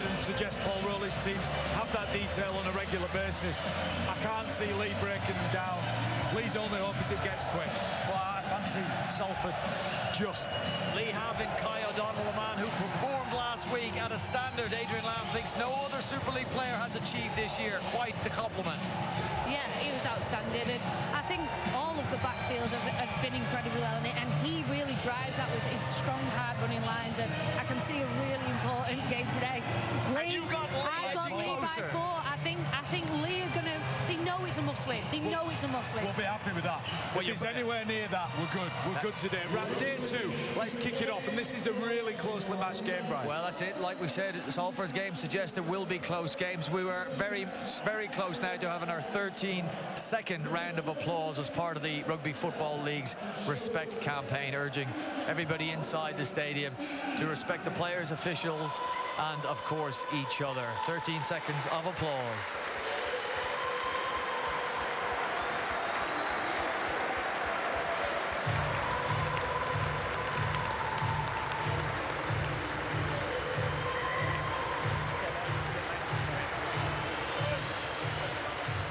evidence suggests Paul Rowley's teams have that detail on a regular basis. I can't see Leigh breaking them down. Leigh's only hope is it gets quick. But I fancy Salford just. Leigh having Kai O'Donnell, a man who performed last week at a standard Adrian Lamb thinks no other Super League player has achieved this year. Quite the compliment. Yeah, he was outstanding, and I think all of the backfield have been incredibly well in it, and he really drives that with his strong, hard-running lines, and I can see a really important game today. Leigh, I got Leigh by 4. I think Leigh are gonna. They know it's a must-win. They know it's a must-win. We'll be happy with that. If it's anywhere near that, we're good. We're good today. Right, day 2. Let's kick it off, and this is a really closely matched game, Brian. Well, that's it. Like we said, Salford's game suggests there will be close games. We were very, very close now to having our 13-second round of applause as part of the Rugby Football League's Respect campaign, urging everybody inside the stadium to respect the players, officials, and, of course, each other. 13 seconds of applause.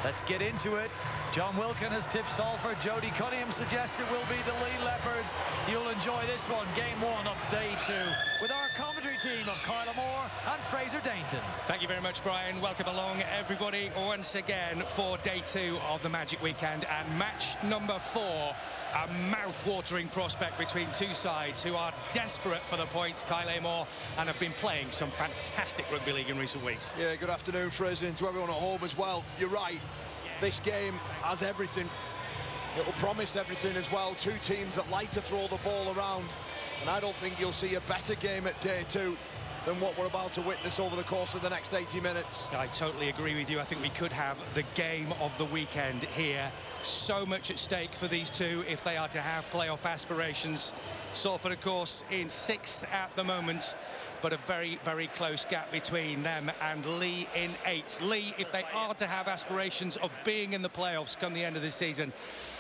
Let's get into it. John Wilkin has tipped Salford. Jody Cunningham suggests it will be the Leigh Leopards. You'll enjoy this one, game 1 of day 2, with our commentary team of Kyla Moore and Fraser Dainton. Thank you very much, Brian. Welcome along, everybody, once again for day 2 of the Magic Weekend and match number 4. A mouth-watering prospect between two sides who are desperate for the points, Kyla Moore, and have been playing some fantastic rugby league in recent weeks. Yeah, good afternoon, Fraser, and to everyone at home as well. You're right. This game has everything. It'll promise everything as well. Two teams that like to throw the ball around. And I don't think you'll see a better game at day 2 than what we're about to witness over the course of the next 80 minutes. I totally agree with you. I think we could have the game of the weekend here. So much at stake for these two if they are to have playoff aspirations. Salford, of course, in 6th at the moment, but a very, very close gap between them and Leigh in 8th. Leigh, if they are to have aspirations of being in the playoffs come the end of the season,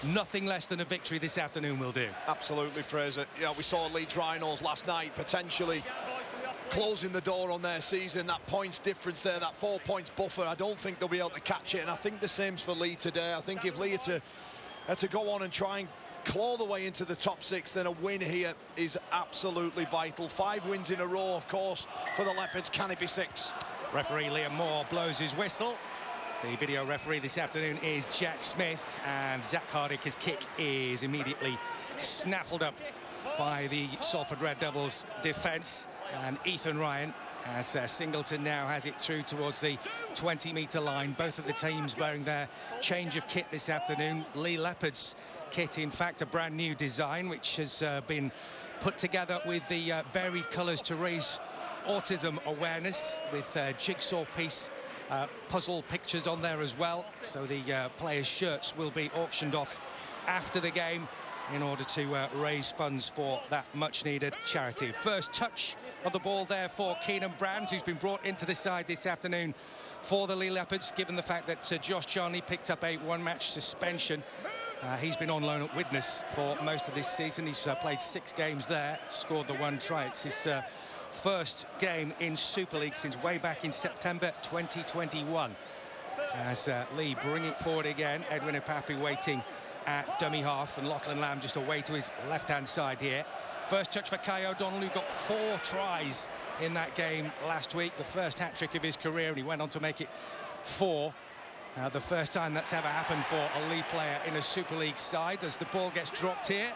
nothing less than a victory this afternoon will do. Absolutely, Fraser. Yeah, we saw Leeds Rhinos last night potentially closing the door on their season. That points difference there, that 4 points buffer, I don't think they'll be able to catch it, and I think the same's for Leigh today. I think if Leigh had to go on and try and claw the way into the top 6, then a win here is absolutely vital. 5 wins in a row, of course, for the Leopards. Can it be 6? Referee Liam Moore blows his whistle. The video referee this afternoon is Jack Smith, and Zach Hardick's kick is immediately snaffled up by the Salford Red Devils defence, and Ethan Ryan, as Singleton now has it through towards the 20-metre line. Both of the teams bearing their change of kit this afternoon. Leigh Leopards kit, in fact, a brand new design which has been put together with the varied colours to raise autism awareness, with jigsaw piece puzzle pictures on there as well. So the players' shirts will be auctioned off after the game in order to raise funds for that much-needed charity. First touch of the ball there for Keenan Brand, who's been brought into the side this afternoon for the Leigh Leopards, given the fact that Josh Charnley picked up a one-match suspension. He's been on loan at Widnes for most of this season. He's played 6 games there, scored the 1 try. It's his first game in Super League since way back in September 2021. As Leigh bring it forward again, Edwin Ipapi waiting at dummy half, and Lachlan Lamb just away to his left-hand side here. First touch for Kai O'Donnell, who got 4 tries in that game last week, the first hat-trick of his career, and he went on to make it 4. The first time that's ever happened for a Leigh player in a Super League side, as the ball gets dropped here.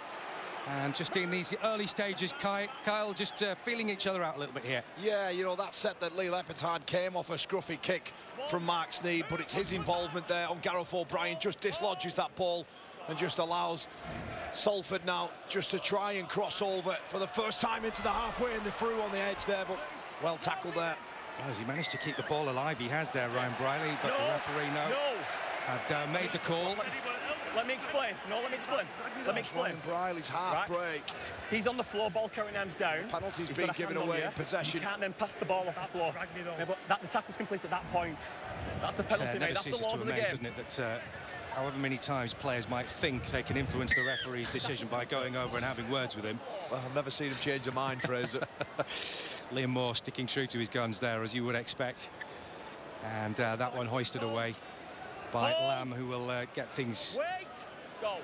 And just in these early stages, Kyle just feeling each other out a little bit here. Yeah, you know, that set that Leigh Leopards had came off a scruffy kick from Mark Sneed, but it's his involvement there on Gareth O'Brien, just dislodges that ball and just allows Salford now just to try and cross over for the first time into the halfway, and they're through on the edge there, but well tackled there. As he managed to keep the ball alive, he has there, Ryan Briley, but the referee had made the call. Let me explain. Let me explain. Ryan Briley's half break. He's on the floor, ball carrying arms down. Penalty's been given away in possession. You can't then pass the ball off the floor. Yeah, but the tackle's complete at that point. That's the penalty, mate. That's the laws of the game. Doesn't it, that however many times players might think they can influence the referee's decision by going over and having words with him. Well, I've never seen him change their mind, Fraser. Liam Moore sticking true to his guns there, as you would expect. And that one hoisted away by Lamb, who will get things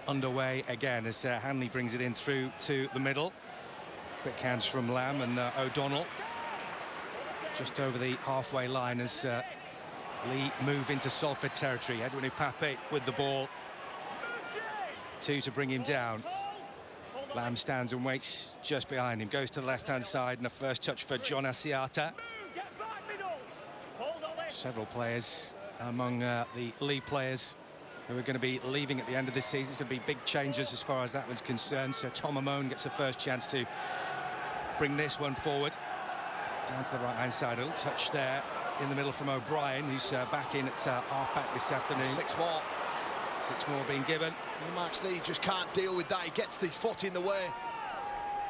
underway again as Hanley brings it in through to the middle. Quick hands from Lamb and O'Donnell. Just over the halfway line as Leigh move into Salford territory. Edwin Ipape with the ball. 2 to bring him down. Lamb stands and waits just behind him. Goes to the left-hand side, and a first touch for John Asiata. Several players among the Leigh players who are going to be leaving at the end of this season. It's going to be big changes as far as that one's concerned. So Tom Amone gets a first chance to bring this one forward. Down to the right-hand side. A little touch there in the middle from O'Brien, who's back in at half-back this afternoon. 6 more. 6 more being given. Max Leigh just can't deal with that. He gets his foot in the way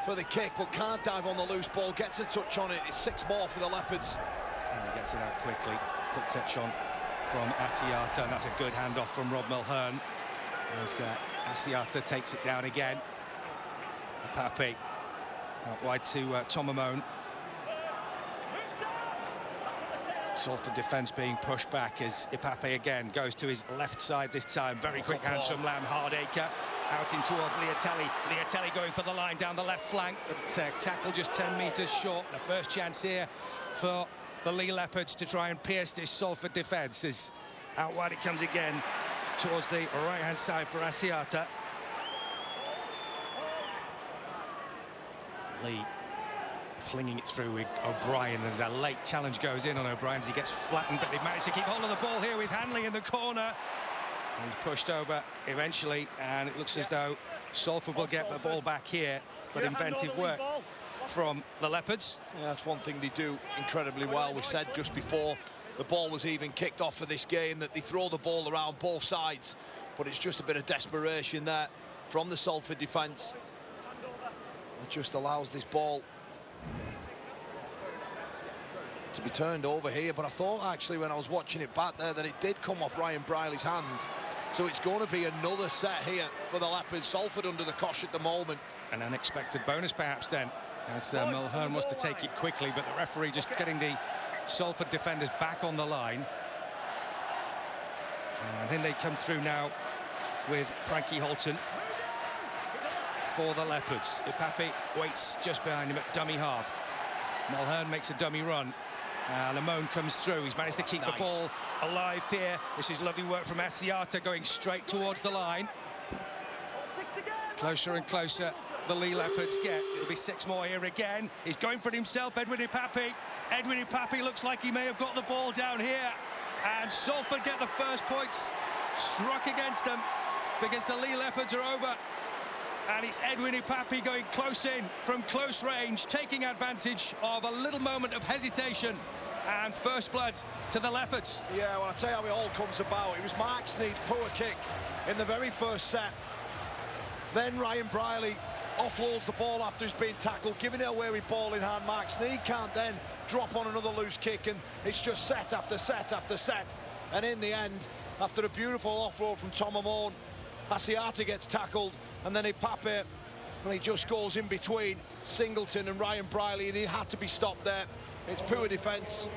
for the kick, but can't dive on the loose ball. Gets a touch on it. It's 6 more for the Leopards. And he gets it out quickly. Quick touch on from Asiata, and that's a good handoff from Rob Mulhern. As Asiata takes it down again. Ipape out wide to Tom Amone. Salford defence being pushed back as Ipape again goes to his left side this time. Very quick hands from Lamb. Hardacre out in towards Leotelli. Leotelli going for the line down the left flank, but tackle just 10 metres short. The first chance here for the Leigh Leopards to try and pierce this Salford defence. As out wide it comes again towards the right-hand side for Asiata. Leigh flinging it through with O'Brien as a late challenge goes in on O'Brien as he gets flattened, but they've managed to keep hold of the ball here with Hanley in the corner. He's pushed over eventually, and it looks as though Salford will get the ball back here, but inventive work from the Leopards. Yeah, that's one thing they do incredibly well. We said just before the ball was even kicked off for this game that they throw the ball around both sides, but it's just a bit of desperation there from the Salford defence. It just allows this ball to be turned over here, but I thought actually when I was watching it back there that it did come off Ryan Briley's hand, so it's going to be another set here for the Leopards. Salford under the cosh at the moment. An unexpected bonus perhaps then, as Mulhern wants to take it quickly, but the referee just getting the Salford defenders back on the line. And then they come through now with Frankie Holton for the Leopards. Ipape waits just behind him at dummy half. Mulhern makes a dummy run. And Amone comes through. He's managed to keep the ball alive here. This is lovely work from Asiata going straight towards the line. Closer and closer the Leigh Leopards get. It'll be 6 more here again. He's going for it himself, Edwin Ipape. Edwin Ipape looks like he may have got the ball down here. And Salford get the first points struck against them because the Leigh Leopards are over. And it's Edwin Ipape going close in from close range, taking advantage of a little moment of hesitation. And first blood to the Leopards. Yeah, well, I'll tell you how it all comes about. It was Mark Sneed's poor kick in the very first set. Then Ryan Briley offloads the ball after he's been tackled, giving it away with ball in hand. Mark Sneed can't then drop on another loose kick, and it's just set after set after set. And in the end, after a beautiful offload from Tom Amone, Asiata gets tackled, and then Ipape, and he just goes in between Singleton and Ryan Briley, and he had to be stopped there. It's poor defence.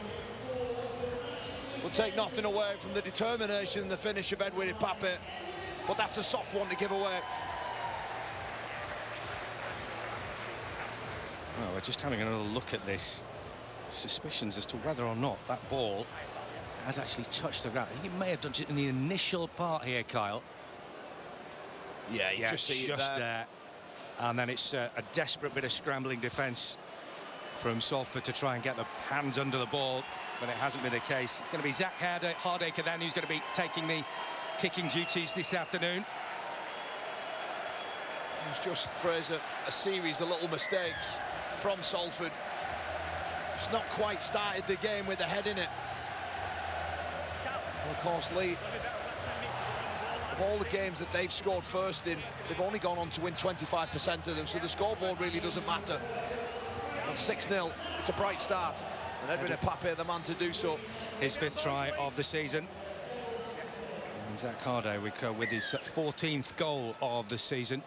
We'll take nothing away from the determination and the finish of Edwin Ipape, but that's a soft one to give away. Well, we're just having another look at this. Suspicions as to whether or not that ball has actually touched the ground. I think it may have done it in the initial part here, Kyle. Yeah, you just see it there. And then it's a desperate bit of scrambling defence from Salford to try and get the hands under the ball, but it hasn't been the case. It's going to be Zach Hardacre then who's going to be taking the kicking duties this afternoon. It's just, Fraser, a series of little mistakes from Salford. It's not quite started the game with the head in it. And of course, Leigh, of all the games that they've scored first in, they've only gone on to win 25% of them, so the scoreboard really doesn't matter. And 6-0, it's a bright start, and Edwin Ipape the man to do so. His 5th try of the season. And Zach Hardacre with his 14th goal of the season.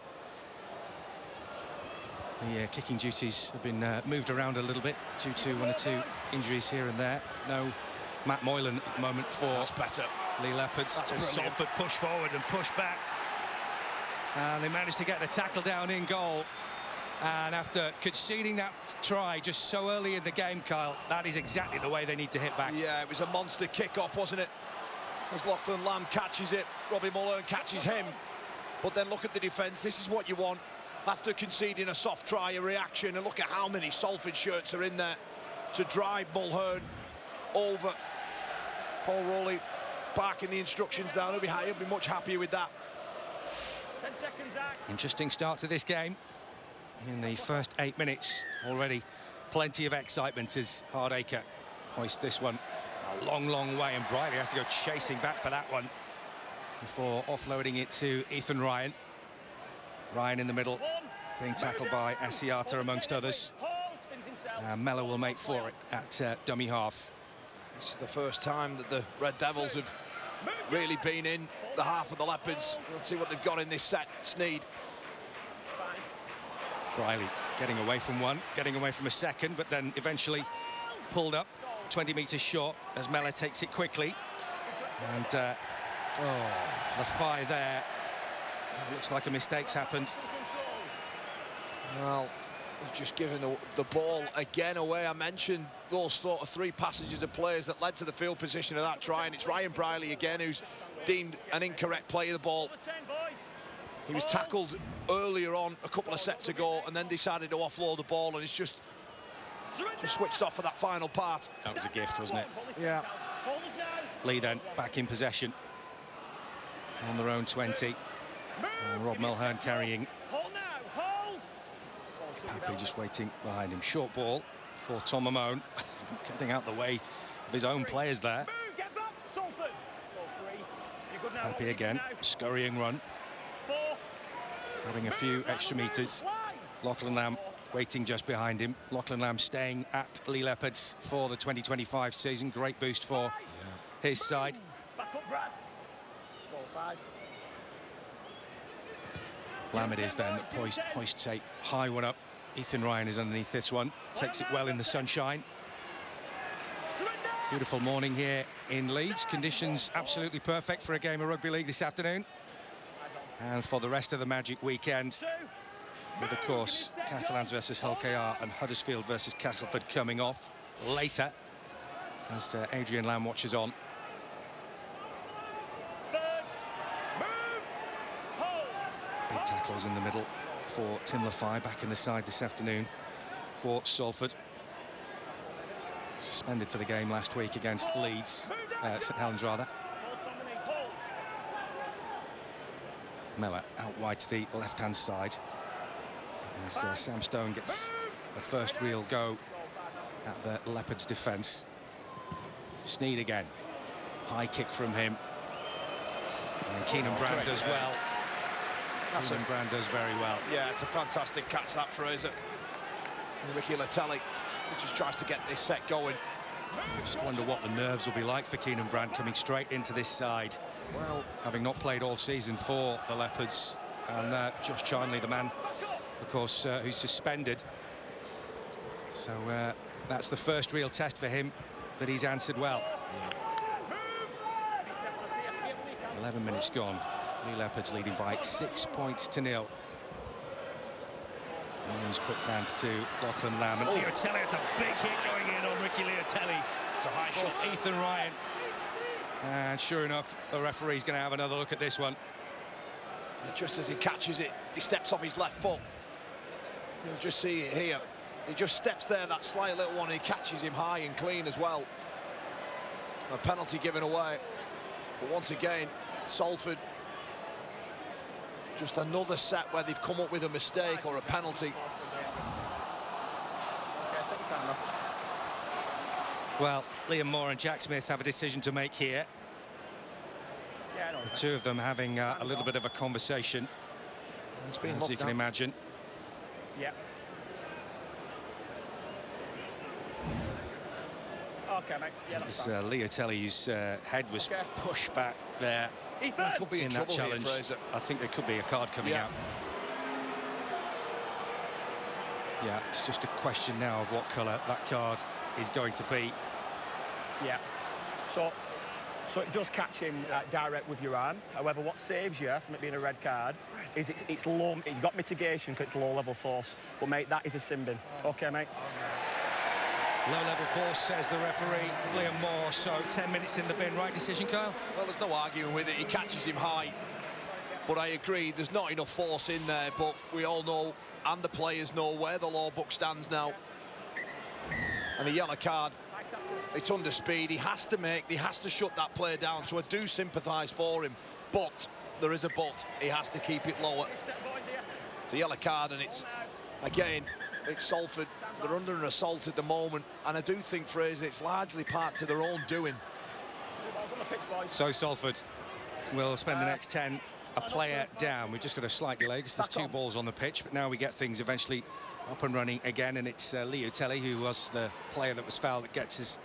The kicking duties have been moved around a little bit due to 1 or 2 injuries here and there. No Matt Moylan at the moment for That's better. Leigh Leopards. That's As brilliant. Salford push forward and push back. And they managed to get the tackle down in goal. And after conceding that try just so early in the game, Kyle, that is exactly the way they need to hit back. Yeah, it was a monster kick-off, wasn't it? As Lachlan Lamb catches it, Robbie Mulhern catches him. But then look at the defence. This is what you want. After conceding a soft try, a reaction, and look at how many Salford shirts are in there to drive Mulhern over. Paul Rowley barking the instructions down. He'll be much happier with that. 10 seconds, Zach. Interesting start to this game. In the first 8 minutes, already plenty of excitement as Hardacre hoists this one a long, long way, and Briley has to go chasing back for that one before offloading it to Ethan Ryan. Ryan in the middle, being tackled by Asiata amongst others. Mellor will make for it at dummy half. This is the first time that the Red Devils have really been in the half of the Leopards. Let's see what they've got in this set. Sneed. Briley getting away from one, getting away from a second, but then eventually pulled up 20 metres short as Mellor takes it quickly. And the fire there, looks like a mistake's happened. Well, they've just given the ball again away. I mentioned those sort of 3 passages of players that led to the field position of that try, and it's Ryan Briley again who's deemed an incorrect play of the ball. He was tackled earlier on a couple of sets ago and then decided to offload the ball, and it's just switched off for that final part. That was a gift, wasn't it? Yeah. Leigh then back in possession on their own 20. And Rob Mulhern carrying. Papu just waiting behind him. Short ball for Tom Amone. Getting out the way of his own players there. Papu again, scurrying run. Having a few extra metres. Lachlan Lamb waiting just behind him. Lachlan Lamb staying at Leigh Leopards for the 2025 season. Great boost for his side. Back up, Brad. Ball 5. Lamb it is then that hoists a high one up. Ethan Ryan is underneath this one. Takes it well in the sunshine. Beautiful morning here in Leeds. Conditions absolutely perfect for a game of rugby league this afternoon. And for the rest of the Magic weekend, with, of course, Catalans versus Hull KR and Huddersfield versus Castleford coming off later as Adrian Lamb watches on. Big tackles in the middle for Tim Lafai, back in the side this afternoon for Salford. Suspended for the game last week against Leeds, St Helens rather. Mellor out wide to the left-hand side as Sam Stone gets a first real go at the Leopards' defence. Sneed again, high kick from him, and Keenan Brand does well. Keenan Brand does very well. Yeah, it's a fantastic catch that Fraser. Ricky Latelli, who just tries to get this set going. I just wonder what the nerves will be like for Keenan Brand coming straight into this side. Well, having not played all season for the Leopards, and Josh Charnley, the man, of course, who's suspended. So that's the first real test for him that he's answered well. 11 minutes gone. Leigh Leopards leading by 6 points to 0. Williams quick hands to Lachlan Lamb, and Leotelli has a big hit going in on Ricky Leotelli. It's a high shot. Ethan Ryan. And sure enough, the referee's going to have another look at this one. And just as he catches it, he steps off his left foot. You'll just see it here. He just steps there, that slight little one, and he catches him high and clean as well. A penalty given away. But once again, Salford, just another set where they've come up with a mistake or a penalty. Well, Liam Moore and Jack Smith have a decision to make here. The two of them having a little bit of a conversation, as you can imagine. Yeah. Okay, mate. Yeah, that's It's Leotelli, whose head was pushed back there. Could be in that trouble challenge. here, Fraser. I think there could be a card coming out. Yeah, it's just a question now of what colour that card is going to be. Yeah. So it does catch him direct with your arm. However, what saves you from it being a red card is it's low. You've got mitigation because it's low-level force. But, mate, that is a sin bin. OK, mate? Low-level force, says the referee, Liam Moore. So 10 minutes in the bin. Right decision, Kyle? Well, there's no arguing with it. He catches him high. But I agree, there's not enough force in there. But we all know, and the players know, where the law book stands now. And a yellow card. It's under speed. He has to shut that player down. So I do sympathise for him. But there is a but. He has to keep it lower. It's a yellow card, and it's, again, it's Salford. They're under an assault at the moment. And I do think, Fraser, it's largely part to their own doing. So Salford will spend the next 10 a player down. We've just got a slight delay because there's 2 balls on the pitch. But now we get things eventually up and running again. And it's Leigh Leopards, who was the player that was fouled, that gets us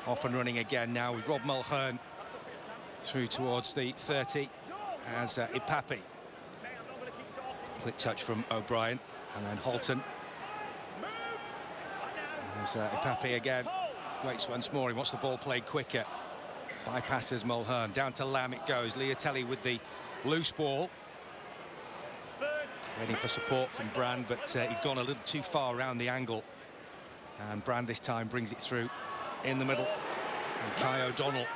off and running again now with Rob Mulhern through towards the 30 as Ipapi. Quick touch from O'Brien, and then Holton. As Ipapi again waits once more. He wants the ball played quicker. Bypasses Mulhern. Down to Lamb it goes. Leigh Leopards with the loose ball. Waiting for support from Brand, but he'd gone a little too far around the angle. And Brand this time brings it through in the middle. And Kai O'Donnell,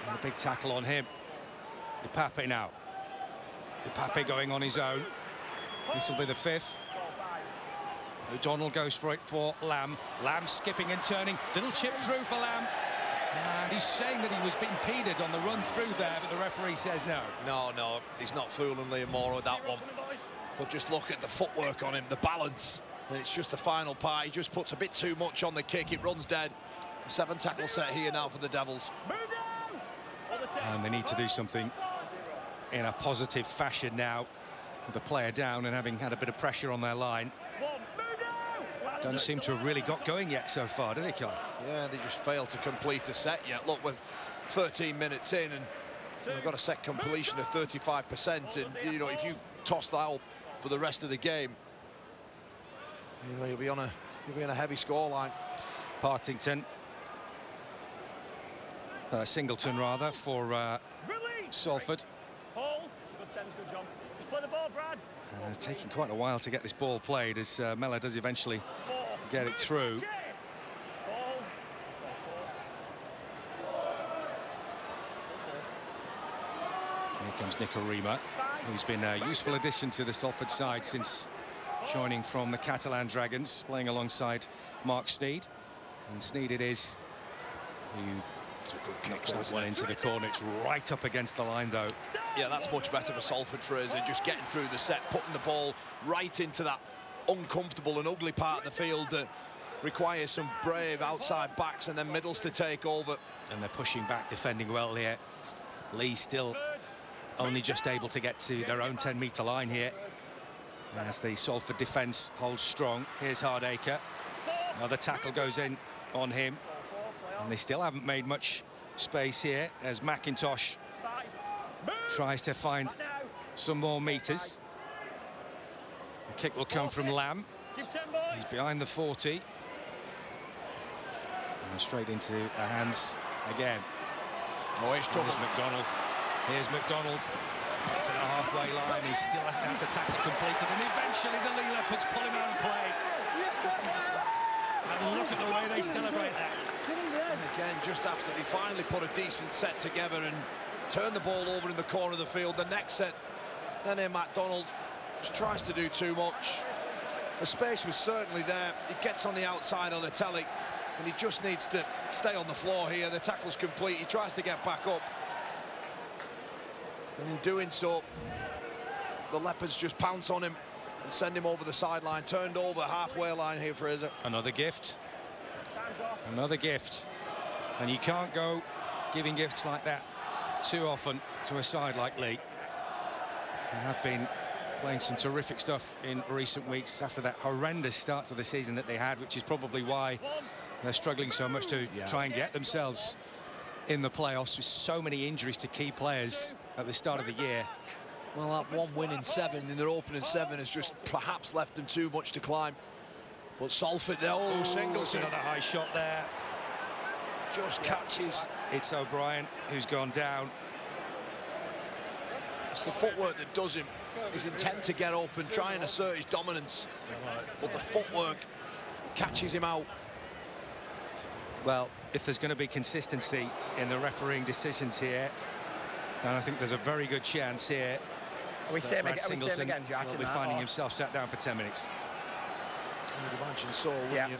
and a big tackle on him. Ipapi now. Ipapi going on his own. This will be the 5th. O'Donnell goes for it for Lamb. Lamb skipping and turning. Little chip through for Lamb. And he's saying that he was being impeded on the run through there, but the referee says no. No, he's not fooling Liam Moore with that one. But just look at the footwork on him, the balance. And it's just the final part. He just puts a bit too much on the kick. It runs dead. 7 tackle set here now for the Devils. And they need to do something in a positive fashion now, with the player down and having had a bit of pressure on their line. Don't seem to have really got going yet so far, do they, Kyle? Yeah, they just failed to complete a set yet. Look, with 13 minutes in, and we've got a set completion of 35%. And, you know, if you toss that up for the rest of the game, you know, you'll be on a heavy scoreline. Partington. Singleton, rather, for Salford. Taking quite a while to get this ball played, as Mellor does eventually get it through. Here comes Nikorima, who's been a useful addition to the Salford side since joining from the Catalan Dragons, playing alongside Mark Sneed. And Sneed it is, who knocks that one into the corner. It's right up against the line, though. Yeah, that's much better for Salford, Fraser. Just getting through the set, putting the ball right into that uncomfortable and ugly part of the field that requires some brave outside backs and then middles to take over. And they're pushing back, defending well here. Leigh still only just able to get to their own 10-metre line here, as the Salford defence holds strong. Here's Hardacre. Another tackle goes in on him. And they still haven't made much space here, as McIntosh tries to find some more metres. The kick will come from Lamb. He's behind the 40. And straight into the hands again. Oh, he's trouble. Here's McDonald. Here's McDonald to the halfway line. He still hasn't had the tackle completed. And eventually the Leigh Leopards pull him out of play. And look at the way they celebrate that. And again, just after they finally put a decent set together and turned the ball over in the corner of the field, the next set, then McDonald just tries to do too much. The space was certainly there. He gets on the outside on Leopards, and he just needs to stay on the floor here. The tackle's complete. He tries to get back up. And in doing so, the Leopards just pounce on him and send him over the sideline. Turned over halfway line here, Fraser. Another gift. Another gift. And you can't go giving gifts like that too often to a side like Leigh. They have been playing some terrific stuff in recent weeks after that horrendous start to the season that they had, which is probably why they're struggling so much to try and get themselves in the playoffs, with so many injuries to key players at the start of the year. Well, that one win in 7 in their opening 7 has just perhaps left them too much to climb. But Salford, oh, Singleton. Another high shot there. Just catches. It's O'Brien who's gone down. It's the footwork that does him. His intent to get open, try and assert his dominance. But the footwork catches him out. Well, if there's going to be consistency in the refereeing decisions here, then I think there's a very good chance here Are we that saying Brad Singleton again, Jack? will be finding himself sat down for 10 minutes. You'd imagine so, wouldn't you?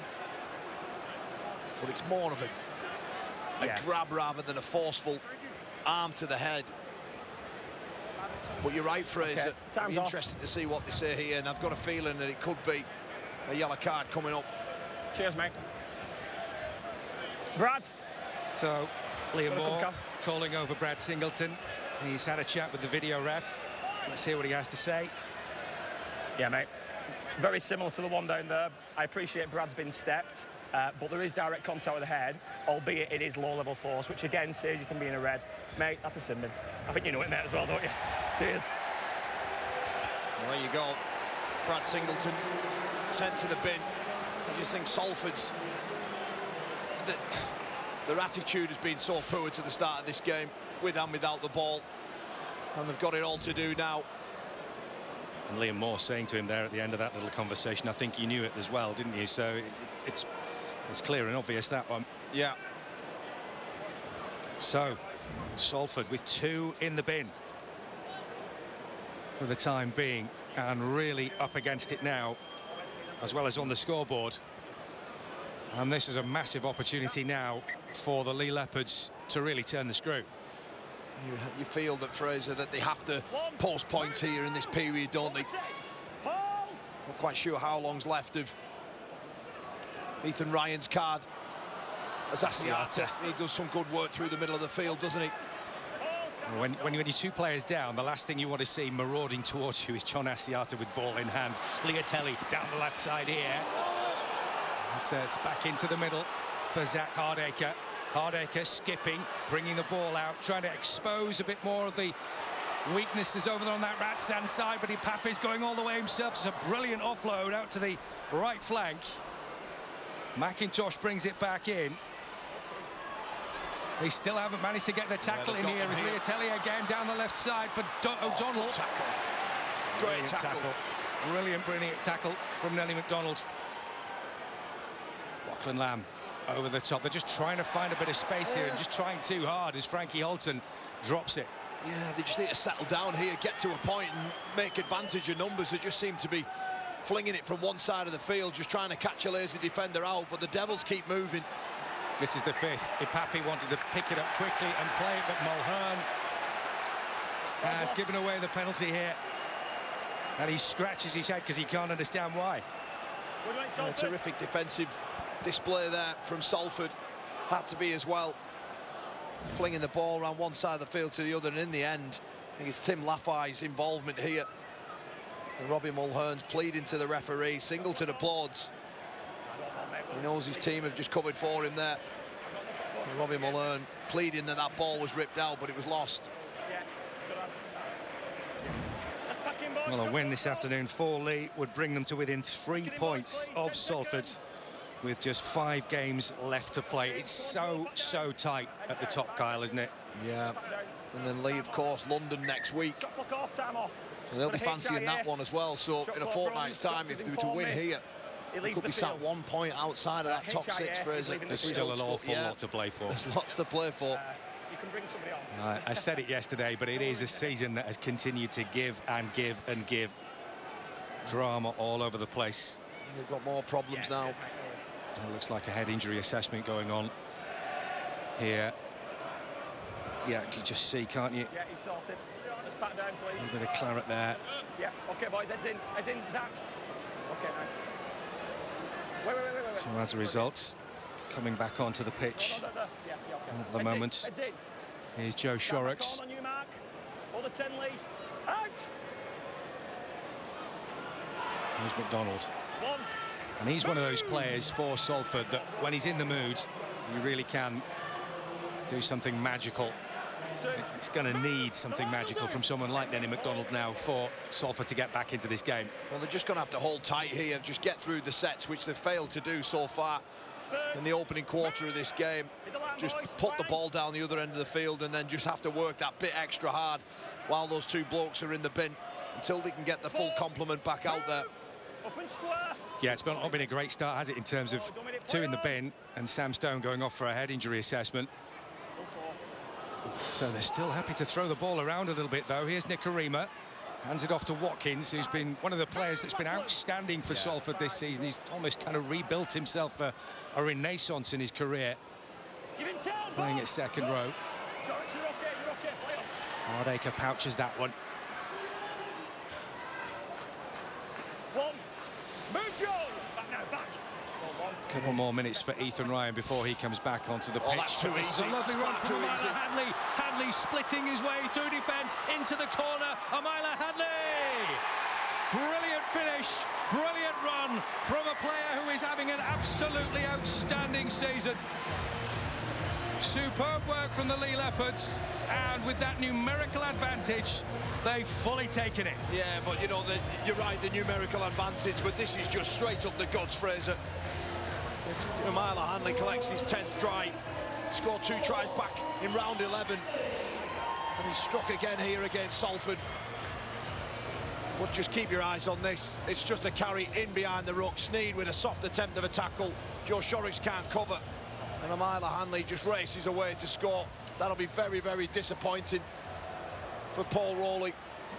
But it's more of a grab rather than a forceful arm to the head. But you're right, Fraser. It'll be interesting to see what they say here, and I've got a feeling that it could be a yellow card coming up. Cheers, mate. Brad. So, Liam Moore calling over Brad Singleton. He's had a chat with the video ref. Let's hear what he has to say. Yeah, mate. Very similar to the one down there. I appreciate Brad's been stepped, but there is direct contact with the head, albeit it is low-level force, which again saves you from being a red. Mate, that's a sin bin. I think you know it, mate, as well, don't you? Cheers. Well, there you go. Brad Singleton sent to the bin. I just think Salford's... Their attitude has been so poor to the start of this game, with and without the ball. And they've got it all to do now. And Liam Moore saying to him there at the end of that little conversation, I think you knew it as well, didn't you? So it's clear and obvious, that one. Yeah. So, Salford with 2 in the bin for the time being, and really up against it now, as well as on the scoreboard. And this is a massive opportunity now for the Leigh Leopards to really turn the screw. You feel that, Fraser, that they have to post points here in this period, don't they? Not quite sure how long's left of Ethan Ryan's card. As Asiata, he does some good work through the middle of the field, doesn't he? When you're 2 players down, the last thing you want to see marauding towards you is John Asiata with ball in hand. Leotelli down the left side here. It's back into the middle for Zach Hardacre. Hardacre skipping, bringing the ball out, trying to expose a bit more of the weaknesses over there on that right-hand side, but Pape's going all the way himself. It's a brilliant offload out to the right flank. McIntosh brings it back in. They still haven't managed to get the tackle in here. As Leotelli again down the left side for O'Donnell. Tackle. Great tackle. Brilliant tackle from Nelly McDonald. Lachlan Lamb over the top. They're just trying to find a bit of space here and just trying too hard as Frankie Holton drops it. Yeah, they just need to settle down here, get to a point and make advantage of numbers. They just seem to be flinging it from one side of the field, just trying to catch a lazy defender out, but the Devils keep moving. This is the 5th. Ipapi wanted to pick it up quickly and play it, but Mulhern has given away the penalty here. And he scratches his head because he can't understand why. A terrific defensive display there from Salford. Had to be as well. Flinging the ball around one side of the field to the other, and in the end, I think it's Tim Laffey's involvement here. And Robbie Mulhern's pleading to the referee. Singleton applauds. He knows his team have just covered for him there. And Robbie Mulhern pleading that that ball was ripped out, but it was lost. Well, a win this afternoon for Leigh would bring them to within 3 points of Salford with just 5 games left to play. It's so tight at the top, Kyle, isn't it? Yeah. And then Leigh, of course, London next week. So they'll be fancying that one as well. So in a fortnight's time, if they were to win here, they could be sat 1 point outside of that top 6, Fraser. There's still an awful lot to play for. There's lots to play for. I said it yesterday, but it is a season that has continued to give and give and give. Drama all over the place. They've got more problems now. It looks like a head injury assessment going on here. Yeah, you can just see, can't you? Yeah, he's sorted. Just back down, please. A little bit of claret there. Yeah, OK, boys, heads in, Zach. OK, man. Wait. So as a result, coming back onto the pitch at the moment is Joe Shorrocks. On you, Mark. Hold the 10, Leigh. Out. Here's McDonald. And he's one of those players for Salford that when he's in the mood, you really can do something magical It's going to need something magical from someone like Denny McDonald now for Salford to get back into this game. Well, they're just going to have to hold tight here, just get through the sets, which they've failed to do so far in the opening quarter of this game. Just put the ball down the other end of the field and then just have to work that bit extra hard while those two blokes are in the bin until they can get the full complement back out there. Yeah, it's not been a great start, has it, in terms of two in the bin and Sam Stone going off for a head injury assessment. So they're still happy to throw the ball around a little bit, though. Here's Nicarima. Hands it off to Watkins, who's been one of the players that's been outstanding for Salford this season. He's almost kind of rebuilt himself a renaissance in his career, playing at second row. Hardacre pouches that one. A couple more minutes for Ethan Ryan before he comes back onto the pitch. That's too This is easy. a lovely run from Too easy. Amila Hadley. Hadley splitting his way through defence into the corner. Amila Hadley! Brilliant finish, brilliant run from a player who is having an absolutely outstanding season. Superb work from the Leigh Leopards, and with that numerical advantage, they've fully taken it. Yeah, but you know, you're right, the numerical advantage, but this is just straight up the guts, Fraser. Amila Hadley collects his 10th try, scored 2 tries back in round 11, and he struck again here against Salford. But just keep your eyes on this. It's just a carry in behind the ruck. Sneed with a soft attempt of a tackle. Joe Shorrocks can't cover, and Amila Hadley just races away to score. That'll be very, very disappointing for Paul Rowley.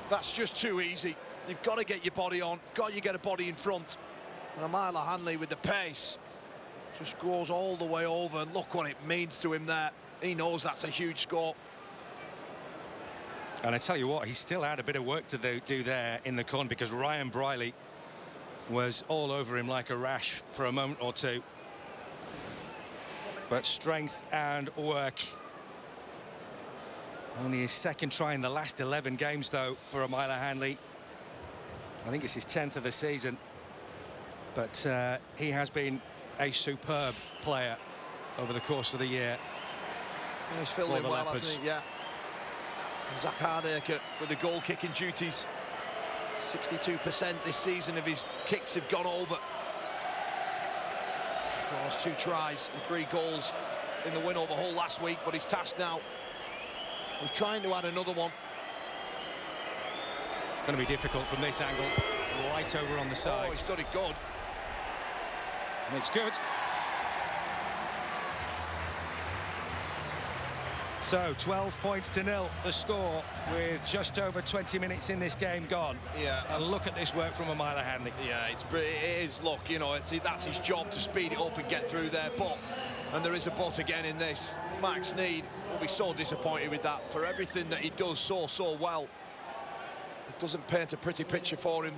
That's just too easy. You've got to get your body on, got to get a body in front. And Amila Hadley with the pace just goes all the way over, and look what it means to him there. He knows that's a huge score. And I tell you what, he still had a bit of work to do there in the corner, because Ryan Briley was all over him like a rash for a moment or two. But strength and work. Only his second try in the last 11 games, though, for Amila Hadley. I think it's his 10th of the season. But he has been a superb player over the course of the year. He's filled in well, hasn't he? Yeah. Zach Hardacre with the goal-kicking duties. 62% this season of his kicks have gone over. Scores 2 tries and 3 goals in the win over Hull last week, but he's tasked now with trying to add another one. Going to be difficult from this angle. Right over on the side. Oh, he's done it good. And it's good. So 12 points to 0 the score, with just over 20 minutes in this game gone. Yeah. And look at this work from Amila Hadley. Yeah, it is. Look, you know, that's his job to speed it up and get through there. But, and there is a but again in this, Mark Sneed will be so disappointed with that. For everything that he does so well, it doesn't paint a pretty picture for him.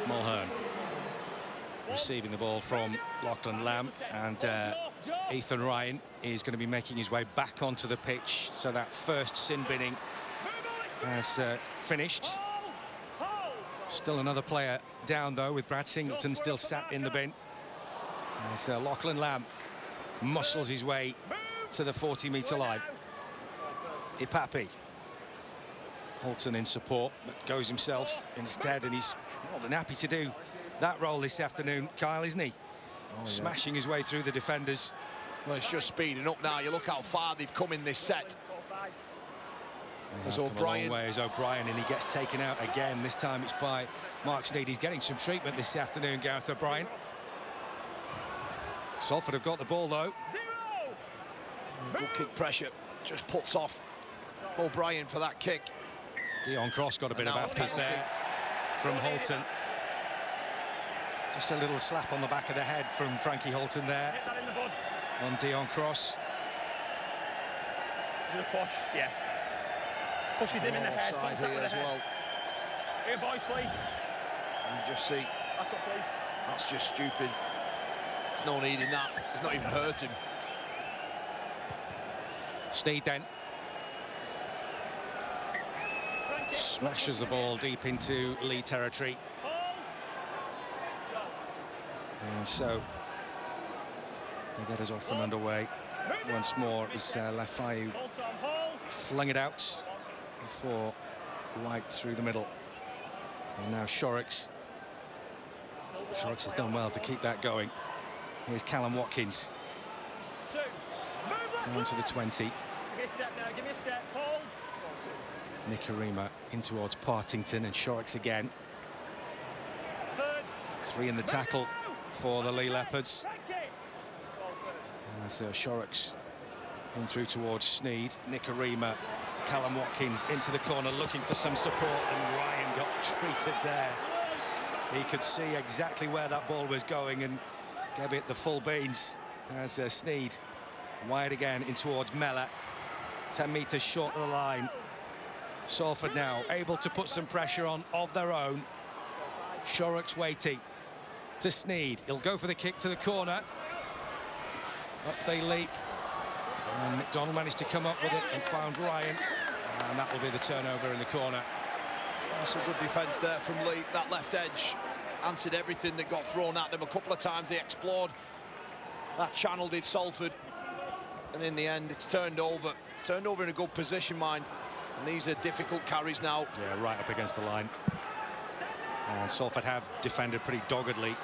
Mulhern receiving the ball from Lachlan Lamb, and Ethan Ryan is going to be making his way back onto the pitch. So that first sin binning has finished. Still another player down, though, with Brad Singleton still sat in the bin. As Lachlan Lamb muscles his way to the 40-metre line. Ipapi. Holton in support, but goes himself instead, and he's more than happy to do that role this afternoon, Kyle, isn't he? Oh, yeah. Smashing his way through the defenders. Well, it's just speeding up now. You look how far they've come in this set. As O'Brien. As O'Brien, and he gets taken out again. This time it's by Mark Sneed. He's getting some treatment this afternoon, Gareth O'Brien. Salford have got the ball, though. Good kick pressure. Just puts off O'Brien for that kick. Dion Cross got a bit of afters there from Holton. Just a little slap on the back of the head from Frankie Holton there on Dion Cross. Just push, yeah. Pushes him in the head. Side here as well. Here, boys, please. And you just see. Back up, please. That's just stupid. There's no need in that. It's not even hurt him. Sneed then smashes the ball deep into Leigh territory. And so they get us off and underway. once more as Lafayette flung it out before White through the middle. And now Shorrocks. Shorrocks has done well to keep that going. Here's Callum Watkins. On to the 20. Give me a step now, give me a step, hold. Nicarima in towards Partington, and Shorrocks again. Three in the tackle for the Leigh Leopards. So Shorrocks in through towards Sneed. Nicarima, Callum Watkins into the corner looking for some support, and Ryan got treated there. He could see exactly where that ball was going and gave it the full beans as Sneed wide again in towards Mellor. 10 metres short of the line. Salford now able to put some pressure on of their own. Shorrocks waiting to Sneed. He'll go for the kick to the corner. Up they leap. And McDonald managed to come up with it and found Ryan. And that will be the turnover in the corner. Some good defence there from Leigh. That left edge answered everything that got thrown at them. A couple of times they explored that channel, did Salford. And in the end, it's turned over. It's turned over in a good position, mind. And these are difficult carries now. Yeah, right up against the line. And Salford have defended pretty doggedly.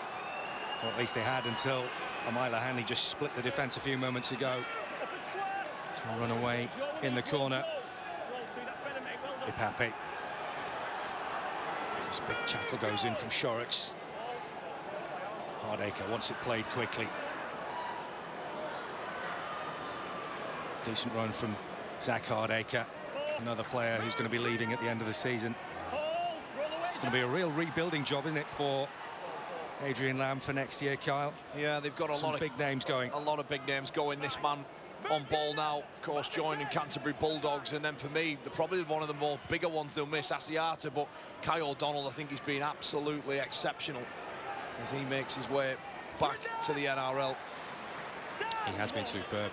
Or at least they had until Amila Hanley just split the defence a few moments ago. To run away in the corner. Ipape. This big tackle goes in from Shorrocks. Hardacre wants it played quickly. Decent run from Zach Hardacre. Another player who's going to be leaving at the end of the season. It's going to be a real rebuilding job, isn't it, for Adrian Lamb for next year, Kyle? Yeah, they've got a lot of big names going. A lot of big names going. This man on ball now, of course, joining Canterbury Bulldogs. And then for me, probably one of the more bigger ones they'll miss, Asiata. But Kai O'Donnell, I think he's been absolutely exceptional as he makes his way back to the NRL. He has been superb.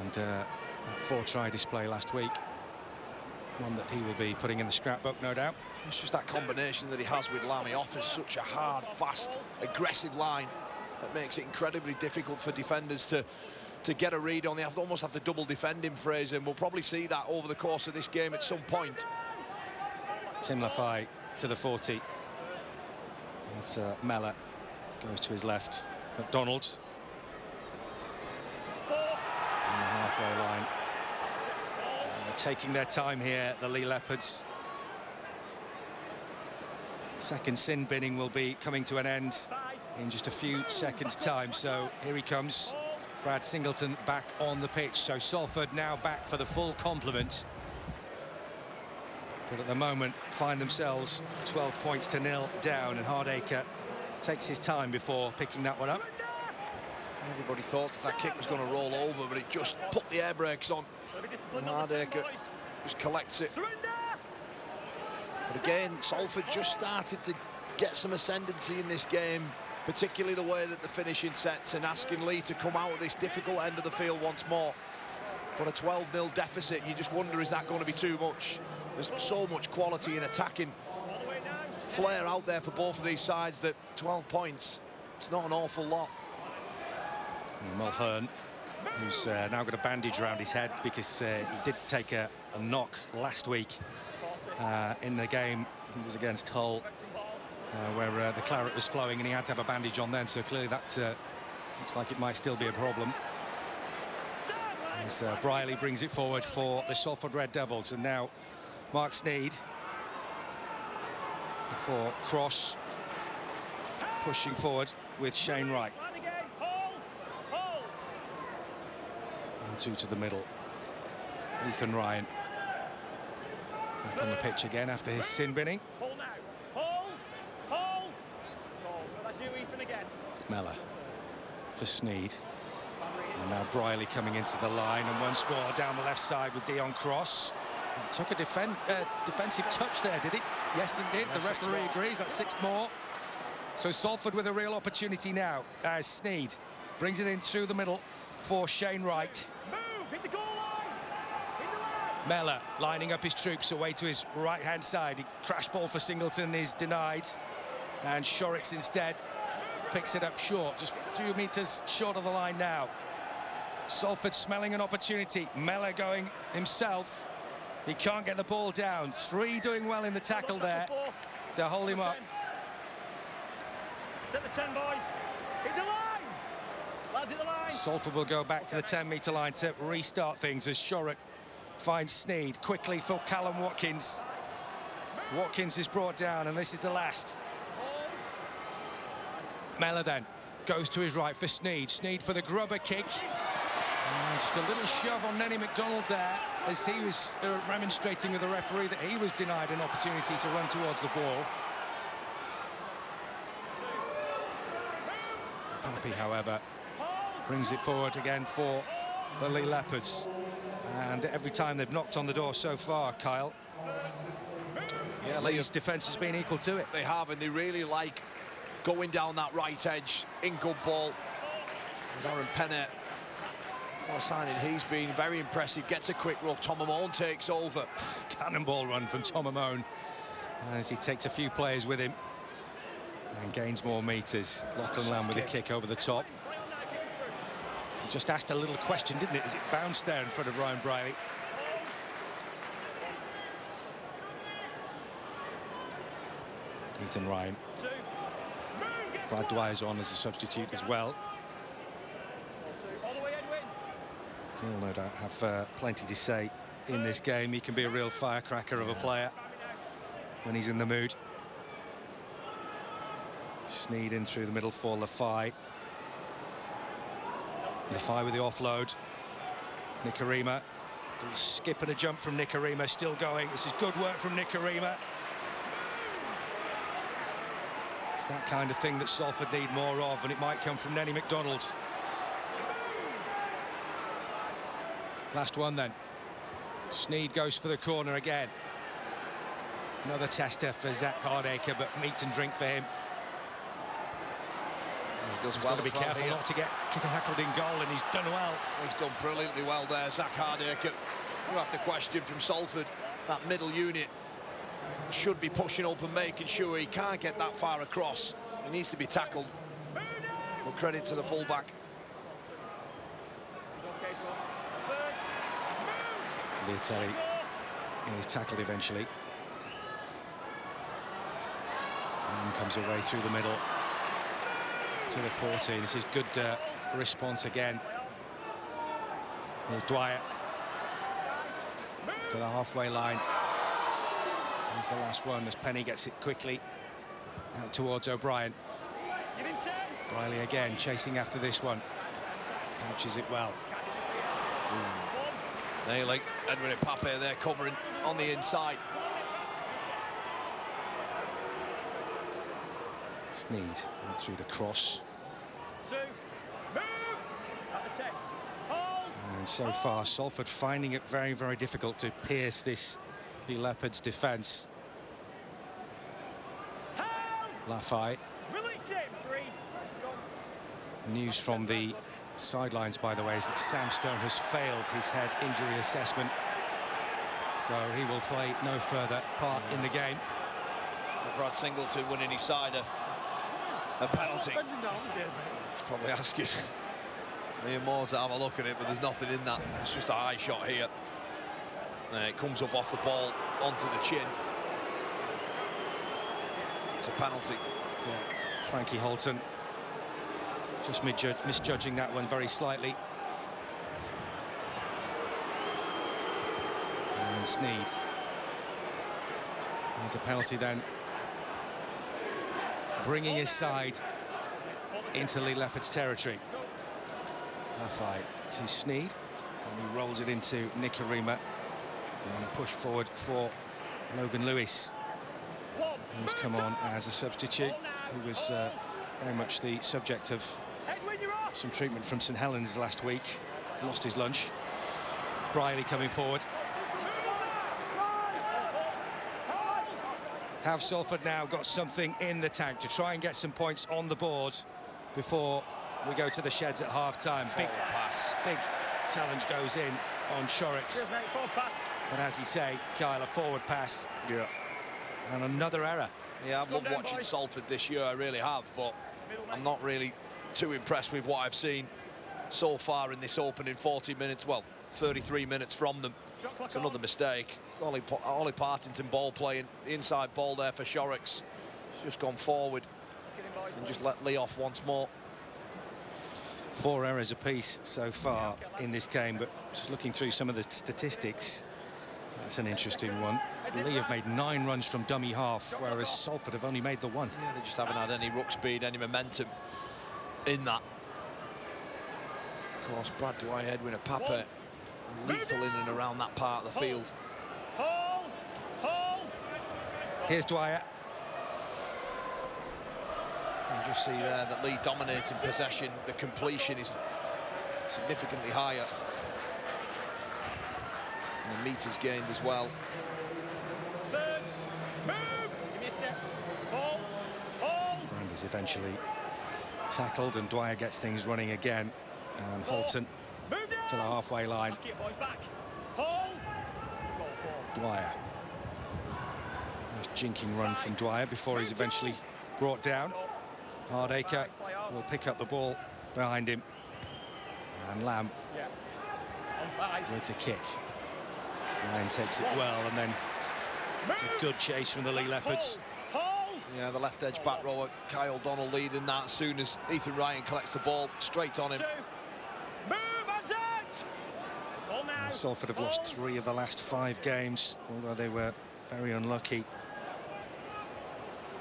And a 4-try display last week. One that he will be putting in the scrapbook, no doubt. It's just that combination that he has with Lamb. He offers such a hard, fast, aggressive line that makes it incredibly difficult for defenders to get a read on. They almost have to double defend him, Fraser, and we'll probably see that over the course of this game at some point. Tim Lafay to the 40. As Mellor goes to his left. McDonald. On the halfway line. And they're taking their time here, the Leigh Leopards. Second sin binning will be coming to an end in just a few seconds' time. So here he comes, Brad Singleton back on the pitch. So Salford now back for the full complement. But at the moment find themselves 12 points to 0 down, and Hardacre takes his time before picking that one up. Everybody thought that kick was going to roll over, but it just put the air brakes on. And Hardacre just collects it. But again, Salford just started to get some ascendancy in this game, particularly the way that the finishing sets, and asking Leigh to come out of this difficult end of the field once more. But a 12-0 deficit, you just wonder, is that going to be too much? There's so much quality in attacking flair out there for both of these sides that 12 points, it's not an awful lot. And Mulhern, who's now got a bandage around his head because he did take a knock last week in the game. He was against Hull, where the claret was flowing and he had to have a bandage on then, so clearly that looks like it might still be a problem. As Briley brings it forward for the Salford Red Devils, and now Mark Sneed for Cross pushing forward with Shane Wright. And through to the middle. Ethan Ryan back on the pitch again after his sin binning. Hold now. Hold. Hold. That's you, Ethan, again. Mellor for Sneed. And now Briley coming into the line, and once more down the left side with Dion Cross. Took a defensive touch there, did he? Yes, indeed. The referee agrees. That's 6 more. So Salford with a real opportunity now as Sneed brings it in through the middle for Shane Wright. Move, hit the goal line. Hit the line. Mellor lining up his troops away to his right-hand side. He crash ball for Singleton is denied, and Shorrocks instead picks it up short, just 2 metres short of the line now. Salford smelling an opportunity. Mellor going himself. He can't get the ball down. 3 doing well in the tackle there to hold him up. Set the 10, boys. Hit the line. Lads, hit the line. Salford will go back to the 10-metre line to restart things as Shorrock finds Sneed quickly for Callum Watkins. Watkins is brought down, and this is the last. Mellor then goes to his right for Sneed. Sneed for the grubber kick. And just a little shove on Nenny McDonald there as he was remonstrating with the referee that he was denied an opportunity to run towards the ball. Pappy, however, brings it forward again for the Leigh Leopards. And every time they've knocked on the door so far, Kyle, yeah, Leigh's defence has been equal to it. They have, and they really like going down that right edge in good ball. Aaron Pennant, what a signing he's been. Very impressive. Gets a quick ruck. Tom Amone takes over. Cannonball run from Tom Amone as he takes a few players with him and gains more metres. Lachlan Lamb with a kick over the top. He just asked a little question, didn't it, as it bounced there in front of Ryan Briley. Ethan Ryan. Brad Dwyer's on as a substitute as well. He'll no doubt have plenty to say in this game. He can be a real firecracker of a player when he's in the mood. Sneed in through the middle for Lafai. Lafai with the offload. Nikarima. Little skip and a jump from Nikarima, still going. This is good work from Nikarima. It's that kind of thing that Salford need more of, and it might come from Nenny McDonald. Last one then. Sneed goes for the corner again. Another tester for Zach Hardacre, but meat and drink for him. He does He's well. got to be careful not to get tackled in goal, and he's done well. He's done brilliantly well there, Zach Hardacre. You have to question from Salford, that middle unit should be pushing up and making sure he can't get that far across. He needs to be tackled. Well, credit to the fullback. Leotardi is tackled eventually. And comes away through the middle to the 14. This is good response again. Here's Dwyer to the halfway line. Here's the last one as Penny gets it quickly out towards O'Brien. Briley again chasing after this one. Pouches it well. Nailing Edwin Pape there covering on the inside. Sneed through the cross. And so far Salford finding it very, very difficult to pierce this Leigh Leopards defence. Lafai. News from the sidelines, by the way, is that Sam Stone has failed his head injury assessment, so he will play no further part in the game. Brad Singleton winning his side a penalty. He's probably asking Liam Moore to have a look at it, but there's nothing in that. It's just a high shot here. It comes up off the ball onto the chin. It's a penalty. Yeah. Frankie Holton just misjudging that one very slightly. And Sneed with the penalty then, bringing his side into Leigh Leopards territory. Lafai to Sneed, and he rolls it into Nikarima, and a push forward for Logan Lewis, who's come on as a substitute, who was very much the subject of some treatment from St Helens last week. Lost his lunch. Briley coming forward. Have Salford now got something in the tank to try and get some points on the board before we go to the sheds at half-time? Big pass. Big challenge goes in on Shorrock. But as you say, Kyle, a forward pass. Yeah. And another error. Yeah, I've loved watching Salford this year, I really have, but I'm not really too impressed with what I've seen so far in this opening 40 minutes. Well, 33 minutes from them. It's another mistake. Ollie Partington ball playing, inside ball there for Shorrocks. He's just gone forward and just let Leigh off once more. 4 errors apiece so far in this game, but just looking through some of the statistics, that's an interesting one. Leigh have made 9 runs from dummy half, whereas Salford have only made the 1. Yeah, they just haven't had any ruck speed, any momentum in that. Of course, Brad Dwyer, Edwin Apapa, lethal in and around that part of the field. Here's Dwyer. You just see there that Leigh dominating possession. The completion is significantly higher. And the meters gained as well. Brand is eventually tackled and Dwyer gets things running again. And Holton to the halfway line. Dwyer. Nice jinking run from Dwyer before he's eventually brought down. Hardacre will pick up the ball behind him. And Lamb with the kick. Ryan takes it well, and then it's a good chase from the Leigh Leopards. Yeah, the left edge back rower, Kyle Donnell leading that as soon as Ethan Ryan collects the ball straight on him. And Salford have lost 3 of the last 5 games, although they were very unlucky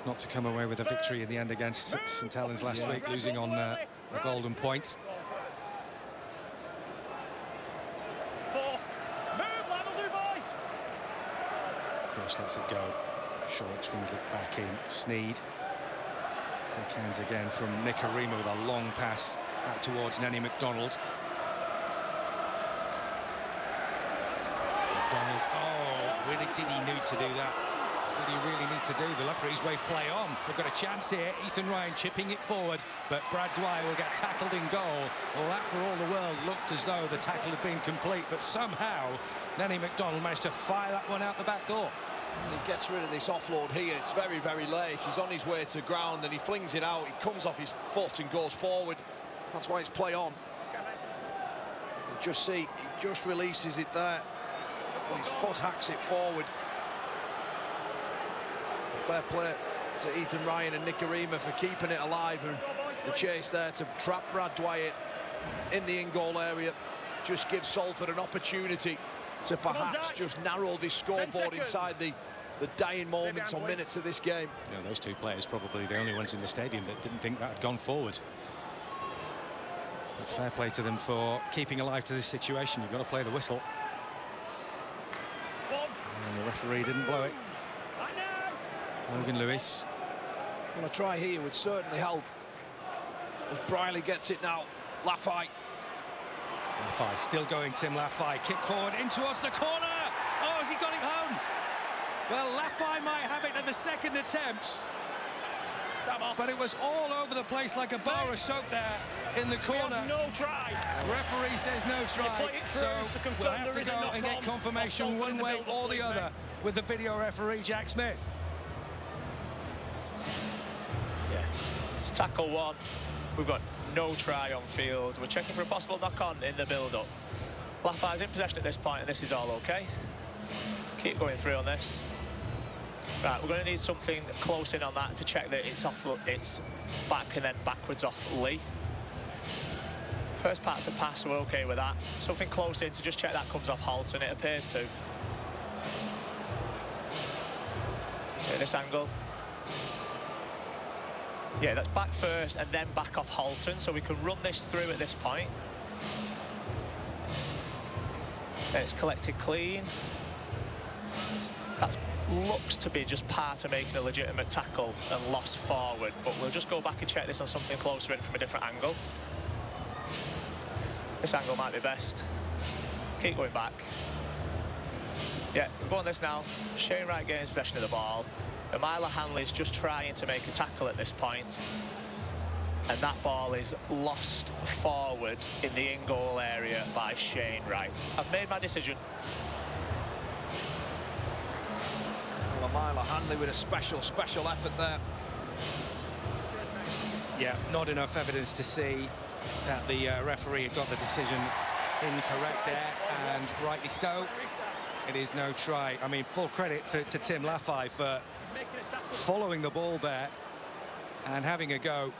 not to come away with a victory in the end against St Helens last week, losing on a golden point. Cross lets it go. Shorrocks swings it back in. Sneed. Quick hands again from Nicarima with a long pass out towards Nenny McDonald. McDonald. Oh, really did he need to do that? Did he really need to do? The referee's wave play on. They've got a chance here. Ethan Ryan chipping it forward, but Brad Dwyer will get tackled in goal. Well, that for all the world looked as though the tackle had been complete, but somehow Nenny McDonald managed to fire that one out the back door. And he gets rid of this offload here. It's very, very late. He's on his way to ground and he flings it out. He comes off his foot and goes forward. That's why it's play on. You just see, he just releases it there. And his foot hacks it forward. Fair play to Ethan Ryan and Nicarima for keeping it alive, and the chase there to trap Brad Dwyer in the in-goal area just gives Salford an opportunity to perhaps just narrow this scoreboard inside the dying moments or minutes of this game. Yeah, those 2 players probably the only ones in the stadium that didn't think that had gone forward. But fair play to them for keeping alive to this situation. You've got to play the whistle. And the referee didn't blow it. Logan Lewis. Well, a try here would certainly help. As Briley gets it now. Laffey. Laffey still going, Tim Laffey. Kick forward in towards the corner. Oh, has he got it home? Well, Laffey might have it at the second attempt. But it was all over the place like a bar of soap there in the corner. No try. Referee says no try. So we'll have to go and get confirmation one way or the other with the video referee, Jack Smith. Yeah, it's tackle 1. We've got no try on field. We're checking for a possible knock-on in the build-up. Laffey's in possession at this point, and this is all okay. Keep going through on this. Right, we're going to need something close in on that to check that it's off, it's back and then backwards off Leigh. First part's a pass, we're okay with that. Something close in to just check that comes off Holton. It appears to. At this angle. Yeah, that's back first and then back off Holton, so we can run this through at this point. Then it's collected clean. That looks to be just part of making a legitimate tackle and lost forward, but we'll just go back and check this on something closer in from a different angle. This angle might be best. Keep going back. Yeah, we'll go on this now. Shane Wright gains possession of the ball. Amila Hanley's just trying to make a tackle at this point, and that ball is lost forward in the in-goal area by Shane Wright. I've made my decision. Well, Amila Hanley with a special effort there. Yeah, not enough evidence to see that the referee had got the decision incorrect there, and rightly so. It is no try. I mean, full credit to Tim Laffey for following the ball there and having a go.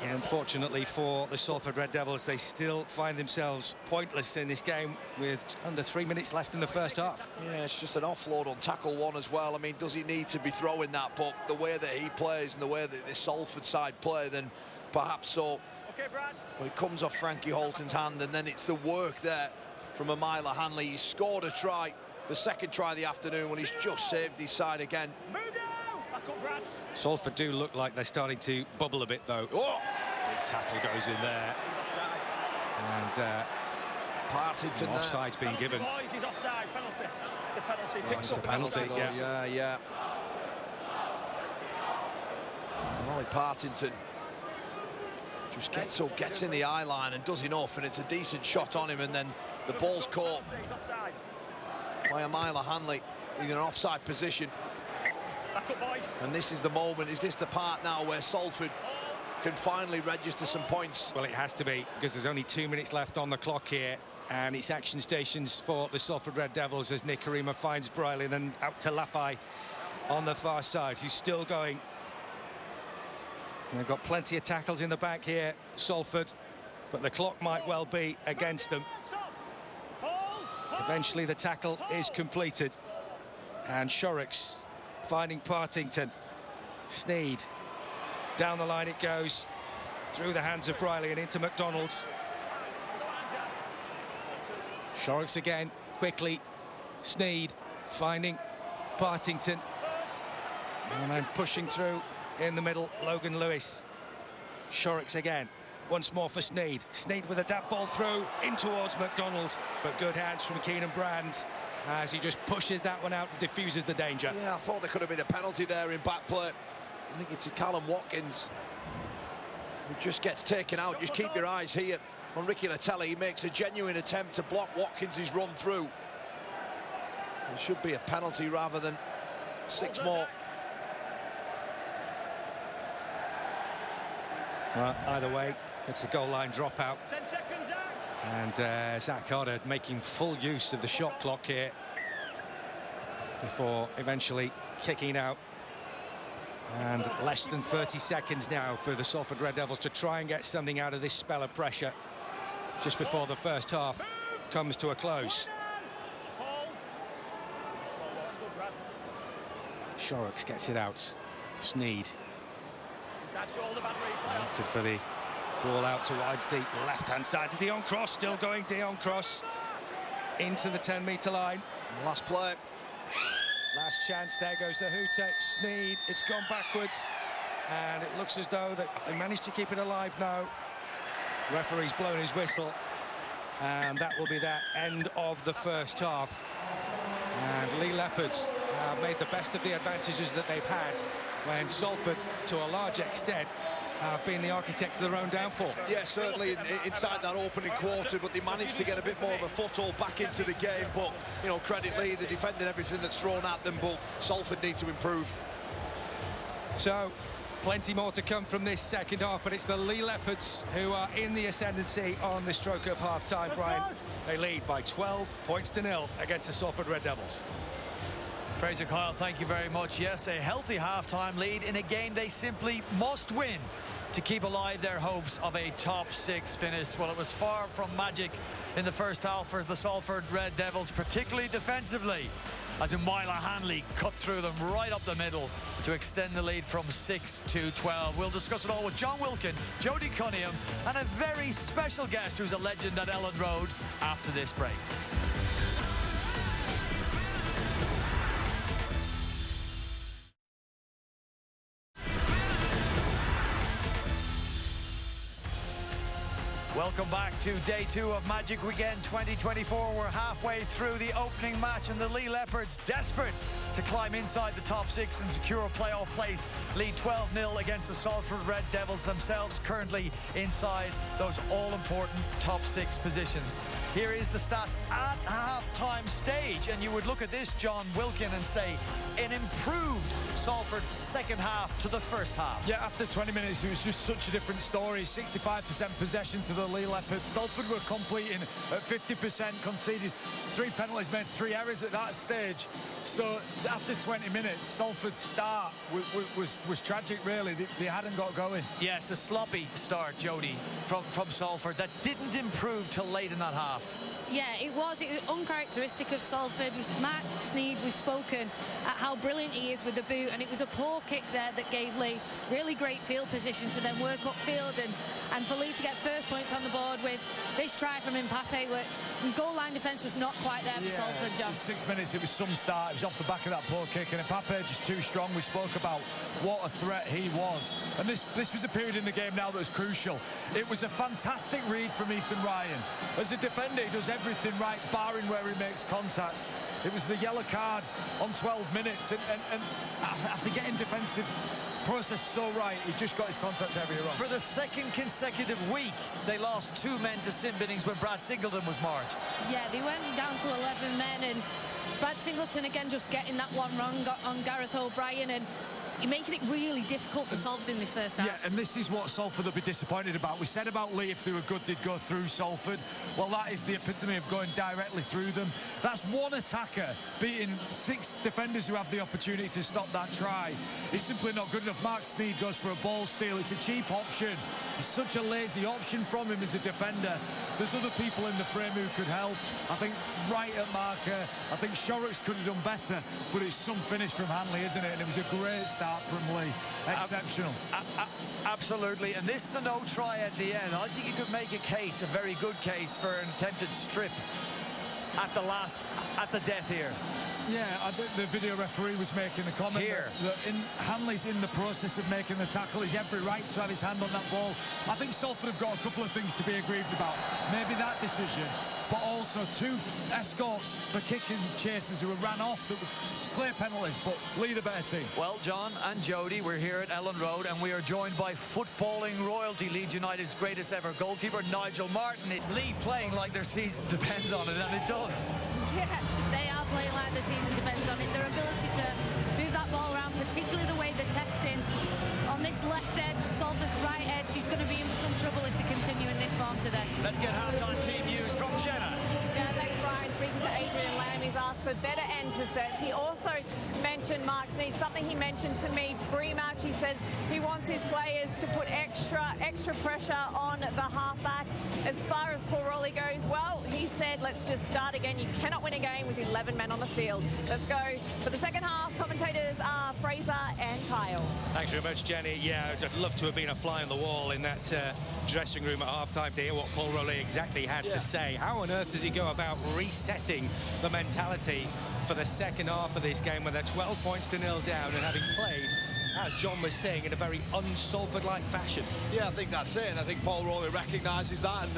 And unfortunately for the Salford Red Devils, they still find themselves pointless in this game with under 3 minutes left in the first half. Yeah, it's just an offload on tackle one as well. I mean, does he need to be throwing that? But the way that he plays and the way that the Salford side play, then perhaps so. Okay, Brad. Well, it comes off Frankie Holton's hand, and then it's the work there from Amila Hanley. He's scored a try, the second try of the afternoon, when he's just saved his side again. Move now. Back up, Brad. Salford do look like they're starting to bubble a bit, though. Oh! Big tackle goes in there. And Partington offside's being given. Boys, he's offside. Penalty. It's a penalty. Oh, it's a penalty, yeah. Molly Partington just gets in the eye line and does enough, and it's a decent shot on him, and then the ball's caught by Amila Hanley in an offside position. Back up, boys. And this is the moment. Is this the part now where Salford can finally register some points? Well, it has to be, because there's only 2 minutes left on the clock here, and it's action stations for the Salford Red Devils as Nick Karima finds Briley, and then out to Laffey on the far side, who's still going. And they've got plenty of tackles in the back here, Salford, but the clock might well be against them. Eventually the tackle is completed, and Shorrocks finding Partington. Sneed, down the line it goes, through the hands of Briley and into McDonald. Shorrocks again, quickly. Sneed finding Partington, and then pushing through in the middle, Logan Lewis. Shorrocks again, once more for Sneed. Sneed with a dab ball through in towards McDonald, but good hands from Keenan Brand as he just pushes that one out and diffuses the danger. Yeah, I thought there could have been a penalty there in back play. I think it's a Callum Watkins who just gets taken out. Just keep your eyes here on Ricky Latelli. He makes a genuine attempt to block Watkins' run through. It should be a penalty rather than 6 more. Well, either way, it's a goal line dropout. 10 seconds, Zach. And Zach Carter making full use of the shot clock here before eventually kicking out. And less than 30 seconds now for the Salford Red Devils to try and get something out of this spell of pressure just before the first half comes to a close. Shorrocks gets it out. Sneed. Wanted for the ball out towards the left-hand side. Dion Cross still going. Dion Cross into the 10-metre line. Last play. Last chance. There goes the hooter. Sneed. It's gone backwards, and it looks as though that they managed to keep it alive now. Referee's blown his whistle, and that will be that end of the first half. And Leigh Leopards have made the best of the advantages that they've had when Salford, to a large extent, have been the architects of their own downfall. Yeah, certainly inside that opening quarter, but they managed to get a bit more of a foothold back into the game. But, you know, credit Leigh, they defended everything that's thrown at them, but Salford need to improve. So, plenty more to come from this second half, but it's the Leigh Leopards who are in the ascendancy on the stroke of half-time, Brian. They lead by 12 points to 0 against the Salford Red Devils. Fraser Kyle, thank you very much. Yes, a healthy half-time lead in a game they simply must win to keep alive their hopes of a top 6 finish. Well, it was far from magic in the first half for the Salford Red Devils, particularly defensively, as Amila Hanley cut through them right up the middle to extend the lead from 6 to 12. We'll discuss it all with John Wilkin, Jody Cunningham, and a very special guest who's a legend at Ellen Road after this break. Welcome back to day 2 of Magic Weekend 2024. We're halfway through the opening match, and the Leigh Leopards, desperate to climb inside the top 6 and secure a playoff place, lead 12-0 against the Salford Red Devils, themselves currently inside those all-important top 6 positions. Here is the stats at half-time stage, and you would look at this, John Wilkin, and say an improved Salford second half to the first half. Yeah, after 20 minutes, it was just such a different story. 65% possession to the Leigh Leopards. Salford were completing at 50%, conceded 3 penalties, made 3 errors at that stage. So after 20 minutes, Salford's start was tragic, really. They hadn't got going. Yes, a sloppy start, Jody, from Salford that didn't improve till late in that half. Yeah, it was uncharacteristic of Salford. Mark Sneed, we've spoken at how brilliant he is with the boot, and it was a poor kick there that gave Leigh really great field position to then work upfield, and for Leigh to get first points on the board with this try from Mbappe, where goal line defence was not quite there for Salford, John. 6 minutes, it was some start. It was off the back of that poor kick, and Mbappe just too strong. We spoke about what a threat he was, and this was a period in the game now that was crucial. It was a fantastic read from Ethan Ryan. As a defender, he does everything right, barring where he makes contact. It was the yellow card on 12 minutes, and after getting defensive process so right, he just got his contact area wrong. For the second consecutive week, they lost 2 men to sin binnings when Brad Singleton was marched. Yeah, they went down to 11 men, and Brad Singleton again just getting that one wrong on Gareth O'Brien, and making it really difficult for Salford in this first half. Yeah, and this is what Salford will be disappointed about. We said about Leigh, if they were good, they'd go through Salford. Well, that is the epitome of going directly through them. That's one attacker beating 6 defenders who have the opportunity to stop that try. It's simply not good enough. Mark Sneed goes for a ball steal. It's a cheap option. It's such a lazy option from him as a defender. There's other people in the frame who could help. I think Wright at marker. I think Shorrocks could have done better, but it's some finish from Hanley, isn't it? And it was a great start from Leigh. Exceptional. Absolutely. And this is the no try at the end. I think you could make a case, a very good case, for an attempted strip at the death here. Yeah, I think the video referee was making the comment here that Hanley's in the process of making the tackle. He's every right to have his hand on that ball. I think Salford have got a couple of things to be aggrieved about. Maybe that decision, but also 2 escorts for kicking chasers who ran off. That was clear penalties, but Leigh the better team. Well, John and Jody, we're here at Ellen Road, and we are joined by footballing royalty, Leeds United's greatest ever goalkeeper, Nigel Martin. Leigh playing like their season depends on it, and it does. Yeah, they are playing like the season depends on it. Their ability to move that ball around, particularly the way they're testing on this left edge, Salford's right edge. He's going to be in some trouble if they continue in this form today. Let's get halftime team news from Jenna. Yeah, thanks, Ryan. Speaking to Adrian Lamb, he's asked for better end to sets. He also mentioned Mark Sneed, something he mentioned to me pre-match. He says he wants his players to put extra pressure on the halfback. As far as Paul Rowley goes, well, he said, let's just start again. You cannot win a game with 11 men on the field. Let's go for the second half. Commentators are Fraser and Kyle. Thanks very much, Jenny. Yeah, I'd love to have been a fly on the wall in that dressing room at half-time to hear what Paul Rowley exactly had to say. How on earth does he go about resetting the mentality for the second half of this game when they're 12 points to 0 down and having played, as John was saying, in a very un-Salford-like fashion? Yeah, I think that's it, and I think Paul Rowley recognises that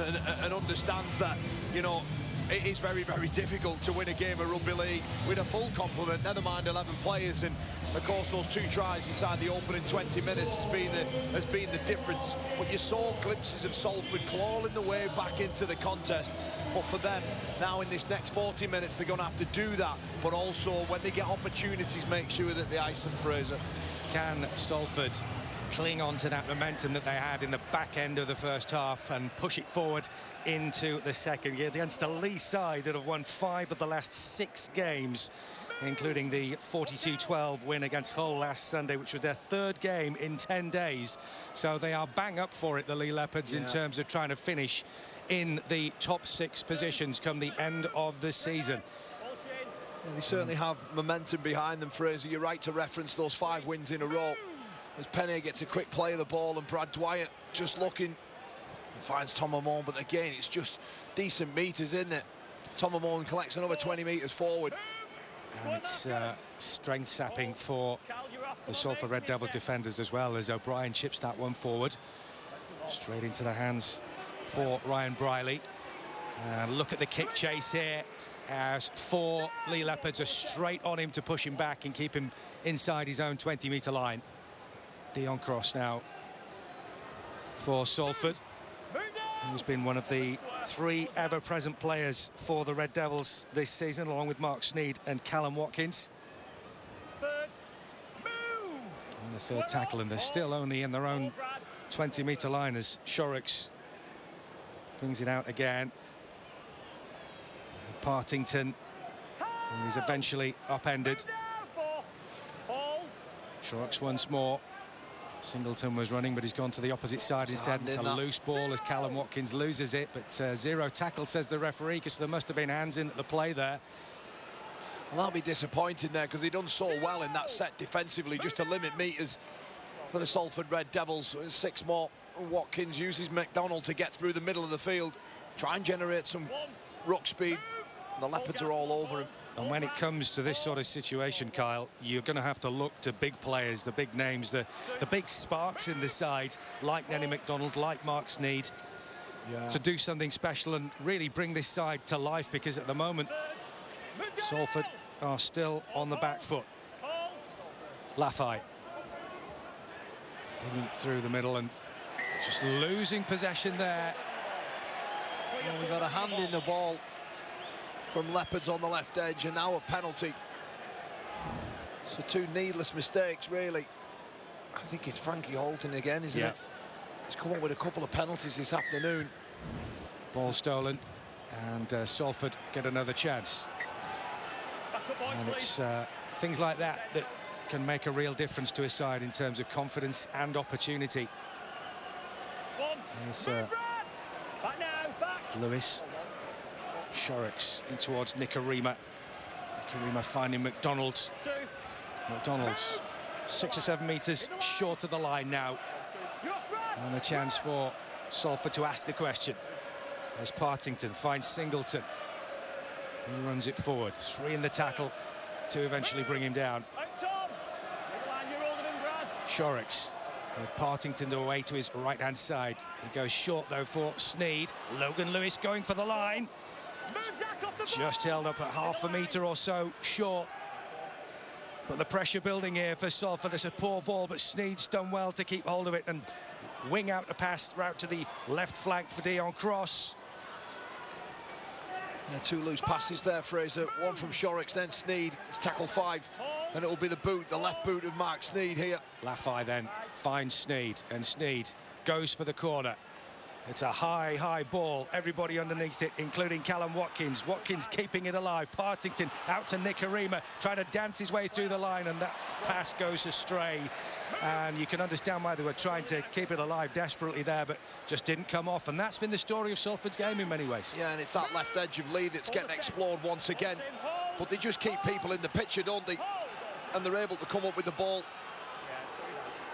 and understands that, you know, it is very, very difficult to win a game of rugby league with a full complement, never mind 11 players. And of course those 2 tries inside the opening 20 minutes has been the difference. But you saw glimpses of Salford clawing the way back into the contest. But for them, now in this next 40 minutes, they're going to have to do that. But also, when they get opportunities, make sure that they ice them, Fraser. Can Salford cling on to that momentum that they had in the back end of the first half and push it forward into the second against a Leigh side that have won 5 of the last 6 games, including the 42-12 win against Hull last Sunday, which was their 3rd game in 10 days. So they are bang up for it, the Leigh Leopards, in terms of trying to finish in the top 6 positions come the end of the season. Yeah, they certainly have momentum behind them, Fraser. You're right to reference those 5 wins in a row. As Penny gets a quick play of the ball, and Brad Dwyer just looking and finds Tom Amon, but again, it's just decent metres, isn't it? Tom Amon collects another 20 metres forward. And it's strength sapping for the Salford Red Devils defenders as well, as O'Brien chips that one forward. Straight into the hands for Ryan Briley. And look at the kick chase here, as 4 Leigh Leopards are straight on him to push him back and keep him inside his own 20-metre line. Dion Cross now for Salford, who's been one of the 3 ever-present players for the Red Devils this season, along with Mark Sneyd and Callum Watkins. And the third tackle, and they're still only in their own 20-metre line as Shorrocks brings it out again. Partington is eventually upended. Shorrocks once more. Singleton was running, but he's gone to the opposite side instead. It's a loose ball as Callum Watkins loses it, but 0 tackle, says the referee, because there must have been hands in at the play there. Well, that'll be disappointing there, because he done so well in that set defensively, just to limit metres for the Salford Red Devils. 6 more. Watkins uses McDonald to get through the middle of the field, try and generate some ruck speed. The Leopards are all over him. And when it comes to this sort of situation, Kyle, you're going to have to look to big players, the big names, the big sparks in the side, like Nenny McDonald, like Mark Sneyd, to do something special and really bring this side to life, because at the moment Salford are still on the back foot. Laffey bringing it through the middle and just losing possession there. Well, we got a hand in the ball from Leopards on the left edge, and now a penalty. So 2 needless mistakes, really. I think it's Frankie Holton again, isn't it? He's come up with a couple of penalties this afternoon. Ball stolen, and Salford get another chance. And it's things like that that can make a real difference to a side in terms of confidence and opportunity. There's Lewis. Shorrocks in towards Nikarima. Nikarima finding McDonald. McDonald's 6 or 7 metres short of the line now. And a chance for Salford to ask the question. As Partington finds Singleton. He runs it forward. 3 in the tackle to eventually bring him down. Shorrocks with Partington away to his right-hand side. He goes short, though, for Sneyd. Logan Lewis going for the line. Just held up at half a metre or so short. But the pressure building here for Salford. There's a poor ball, but Sneyd's done well to keep hold of it and wing out the pass route to the left flank for Dion Cross. 2 loose passes there, Fraser. 1 from Shorrocks, then Sneyd. It's tackle 5, and it'll be the left boot of Mark Sneyd here. Laffey then finds Sneyd, and Sneyd goes for the corner. It's a high ball. Everybody underneath it, including Callum Watkins. Watkins keeping it alive. Partington out to Nikarima, trying to dance his way through the line, and that pass goes astray. And you can understand why they were trying to keep it alive desperately there, but just didn't come off. And that's been the story of Salford's game in many ways. Yeah, and it's that left edge of Leigh that's getting explored once again. But they just keep people in the picture, don't they? And they're able to come up with the ball.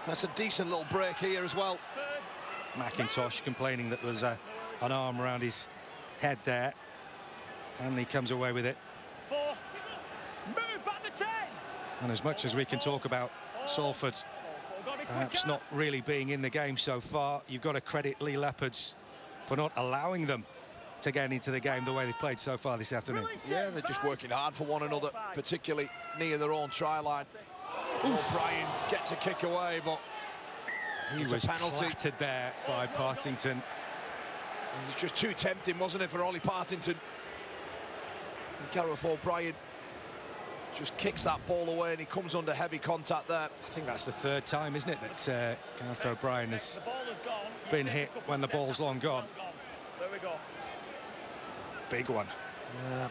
That's a decent little break here as well. McIntosh complaining that there was an arm around his head there, and he comes away with it. And as much as we can talk about Salford perhaps not really being in the game so far, you've got to credit Leigh Leopards for not allowing them to get into the game the way they've played so far this afternoon. Yeah, they're just working hard for one another, particularly near their own try line. O'Brien gets a kick away, but he was clattered there by Partington. It was just too tempting, wasn't it, for Ollie Partington? And Gareth O'Brien just kicks that ball away, and he comes under heavy contact there. I think that's the 3rd time, isn't it, that Gareth O'Brien has been hit when the ball's long gone. There we go. Big one. Yeah.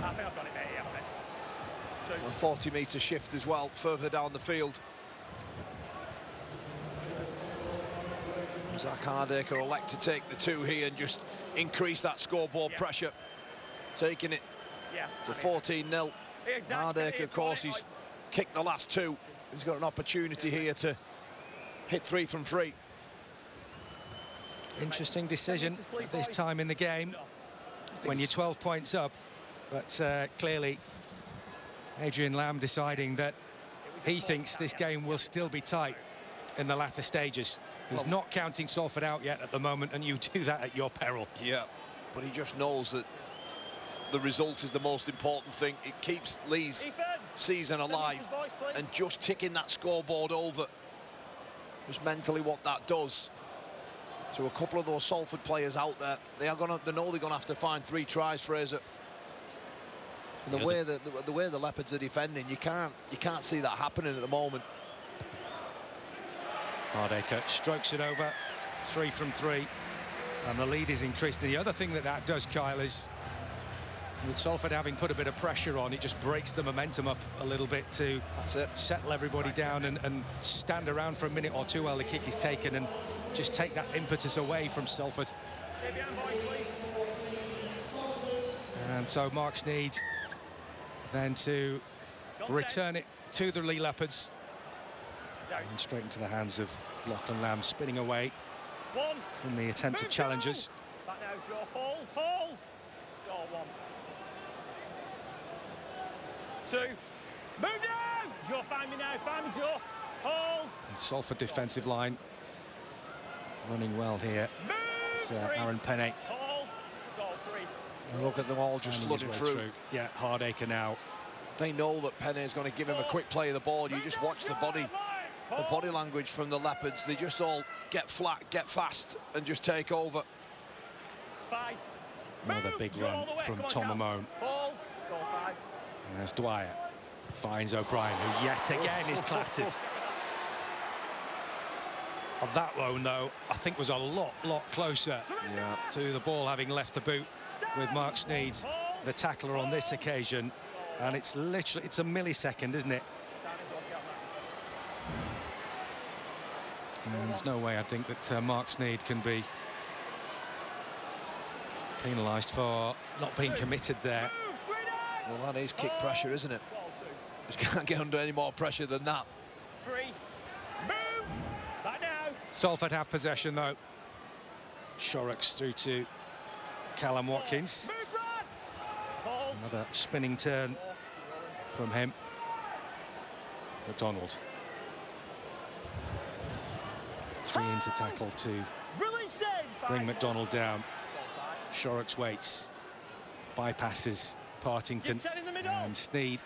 I think I've got it there, yeah. A 40-metre shift as well, further down the field. Zach Hardaker elect to take the 2 here and just increase that scoreboard pressure, taking it to 14-0. Hardaker, of course, he's kicked the last 2. He's got an opportunity here to hit 3 from 3. Interesting decision at this time in the game when you're 12 points up, but clearly Adrian Lamb deciding that he thinks this game will still be tight in the latter stages. He's not counting Salford out yet at the moment, and you do that at your peril. Yeah, but he just knows that the result is the most important thing. It keeps Leigh's season alive, and just ticking that scoreboard over, just mentally what that does. So a couple of those Salford players out there, they know they're going to have to find 3 tries, Fraser. And the way the Leopards are defending, you can't see that happening at the moment. Hardaker strokes it over, 3 from 3, and the lead is increased. The other thing that does, Kyle, is with Salford having put a bit of pressure on, it just breaks the momentum up a little bit to settle everybody down and stand around for a minute or two while the kick is taken and just take that impetus away from Salford. And so Mark Sneyd then to return it to the Leigh Leopards. And straight into the hands of Lachlan Lamb, spinning away from the attempted challengers. Back now, Joe. Hold. Go 1. 2. Move down! Joe, find me now. Find me, Joe. Hold. And Salford defensive line running well here. It's Aaron Penne. Hold. Go 3. Look at them all just flooding through. Yeah, Hardaker now. They know that Penne is going to give him a quick play of the ball. You just watch the body language from the Leopards. They just all get flat, get fast, and just take over. 5. Another big run from Tom Amone. Hold. Go 5. And there's Dwyer. Finds O'Brien, who yet again is clattered. That one, though, I think was a lot closer to the ball having left the boot with Mark Sneyd, the tackler on this occasion. And it's literally, it's a millisecond, isn't it? And there's no way, I think, that Mark Sneyd can be penalised for not being committed there. Well, that is kick pressure, isn't it? Just can't get under any more pressure than that. 3. Move! Back now. Salford have possession, though. Shorrocks through to Callum Watkins. Move, Brad! Hold. Another spinning turn from him. McDonald. 3 into tackle to bring McDonald down. Shorrocks waits. Bypasses Partington and Sneyd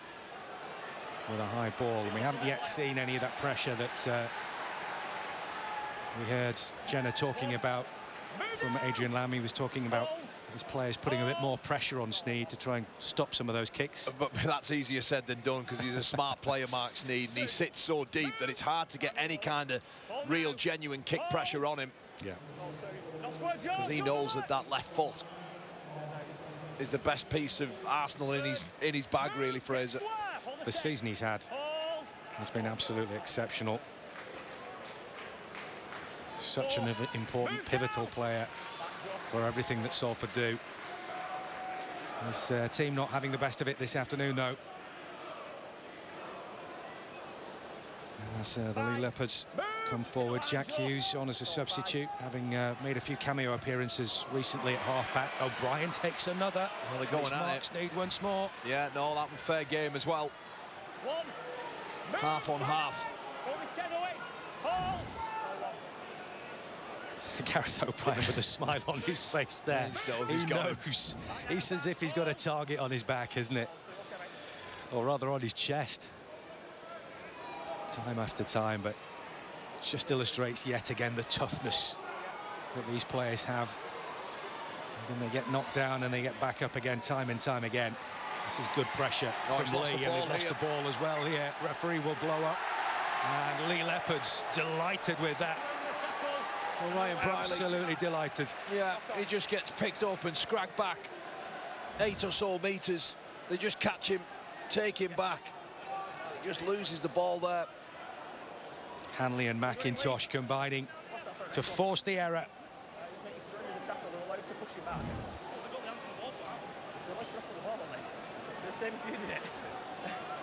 with a high ball. And we haven't yet seen any of that pressure that we heard Jenna talking about from Adrian Lamb. He was talking about his players putting a bit more pressure on Sneyd to try and stop some of those kicks. But that's easier said than done, because he's a smart player, Mark Sneyd, and he sits so deep that it's hard to get any kind of real genuine kick pressure on him. Yeah. Because he knows that that left foot is the best piece of Arsenal in his bag, really, Fraser. The season he's had has been absolutely exceptional. Such an important, pivotal player for everything that Salford do. This team not having the best of it this afternoon, though. And as the Leigh Leopards come forward, Jack Hughes on as a substitute, having made a few cameo appearances recently at half-back. O'Brien takes another. Well, they're going at it. Sneyd once more. Yeah, no, that was fair game as well. Half on half. Gareth O'Brien with a smile on his face there. He knows. It's as if he's got a target on his back, isn't it? Or rather on his chest. Time after time, but it just illustrates yet again the toughness that these players have. And they get knocked down and they get back up again time and time again. This is good pressure from Leigh, and they've lost the ball as well here. Referee will blow up. And Leigh Leopards delighted with that. Well, Ryan Briley, absolutely delighted. Yeah, he just gets picked up and scragged back 8 or so metres. They just catch him, take him back. He just loses the ball there. Hanley and McIntosh combining to force the error.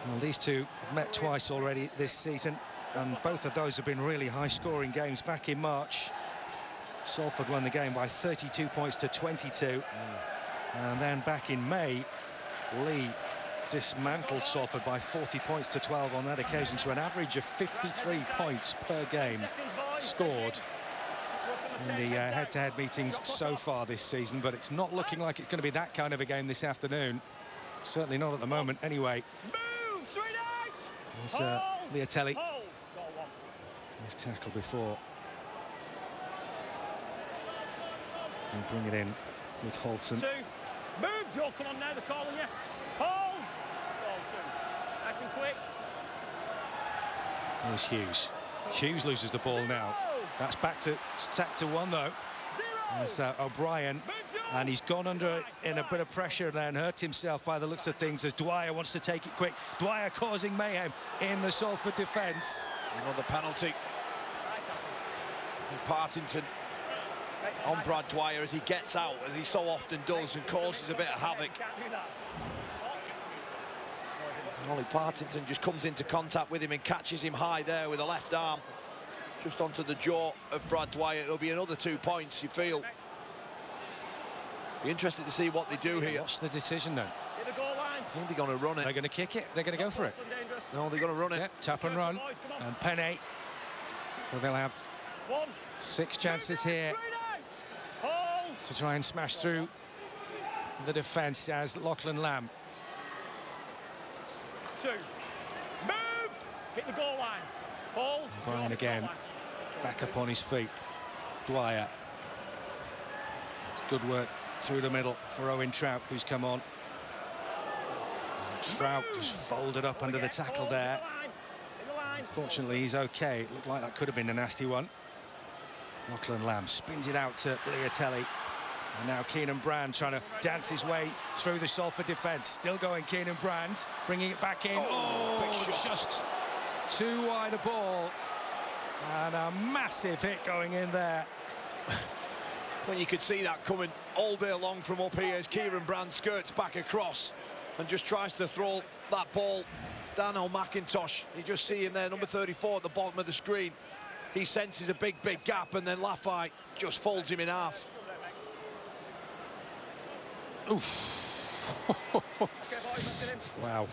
Well, these two have met twice already this season, and both of those have been really high-scoring games. Back in March, Salford won the game by 32 points to 22. And then back in May, Leigh dismantled Salford by 40 points to 12 on that occasion, to an average of 53 points per game scored in the head-to-head meetings so far this season, but it's not looking like it's going to be that kind of a game this afternoon. Certainly not at the moment, anyway. There's Leopards. He's tackled before. They bring it in with Holton. Move, Joe, come on now, they're calling you. Hold! Ball two. Nice and quick. There's Hughes. Hughes loses the ball now. That's back to one, though. There's O'Brien. And he's gone under in a bit of pressure there and hurt himself by the looks of things as Dwyer wants to take it quick. Dwyer causing mayhem in the Salford defence. Another penalty. Partington on Brad Dwyer as he gets out, as he so often does, and causes a bit of havoc. Ollie Partington just comes into contact with him and catches him high there with a left arm. Just onto the jaw of Brad Dwyer. It'll be another 2 points, you feel. Be interested to see what they do here. What's the decision then? I think they're going to run it. They're going to kick it. They're going to go for it. No, they're going to run it. Yep, tap and run. And Penne. So they'll have 6 chances here to try and smash through the defence as Lachlan Lamb. 2. Move! Hit the goal line. Hold. Brian again. Back up on his feet. Dwyer. It's good work through the middle for Owen Trout, who's come on. And Trout just folded up under the tackle there. Unfortunately, he's okay. It looked like that could have been a nasty one. Lachlan Lamb spins it out to Leopards. And now Keenan Brand trying to dance his way through the Salford defence. Still going, Keenan Brand, bringing it back in. Oh, just too wide a ball. And a massive hit going in there. Well, you could see that coming all day long from up here as Kieran Brand skirts back across and just tries to throw that ball down on McIntosh. You just see him there, number 34 at the bottom of the screen. He senses a big gap, and then Lafayette just folds him in half. Oof. Wow.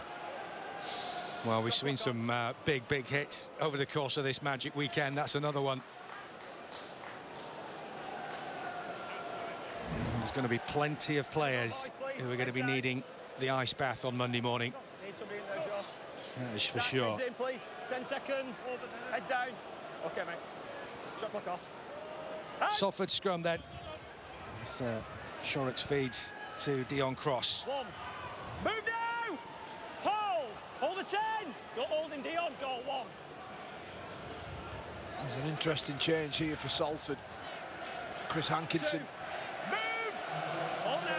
Well, we've seen some big hits over the course of this Magic weekend. That's another one. There's going to be plenty of players who are going to be needing the ice bath on Monday morning. That is for sure. In, please. 10 seconds. Heads down. OK, mate. Shot clock off. Salford scrum then. As Shorrocks feeds to Dion Cross. 1. Move now! Hold! Hold the 10! You're holding Dion, goal 1. There's an interesting change here for Salford. Chris Hankinson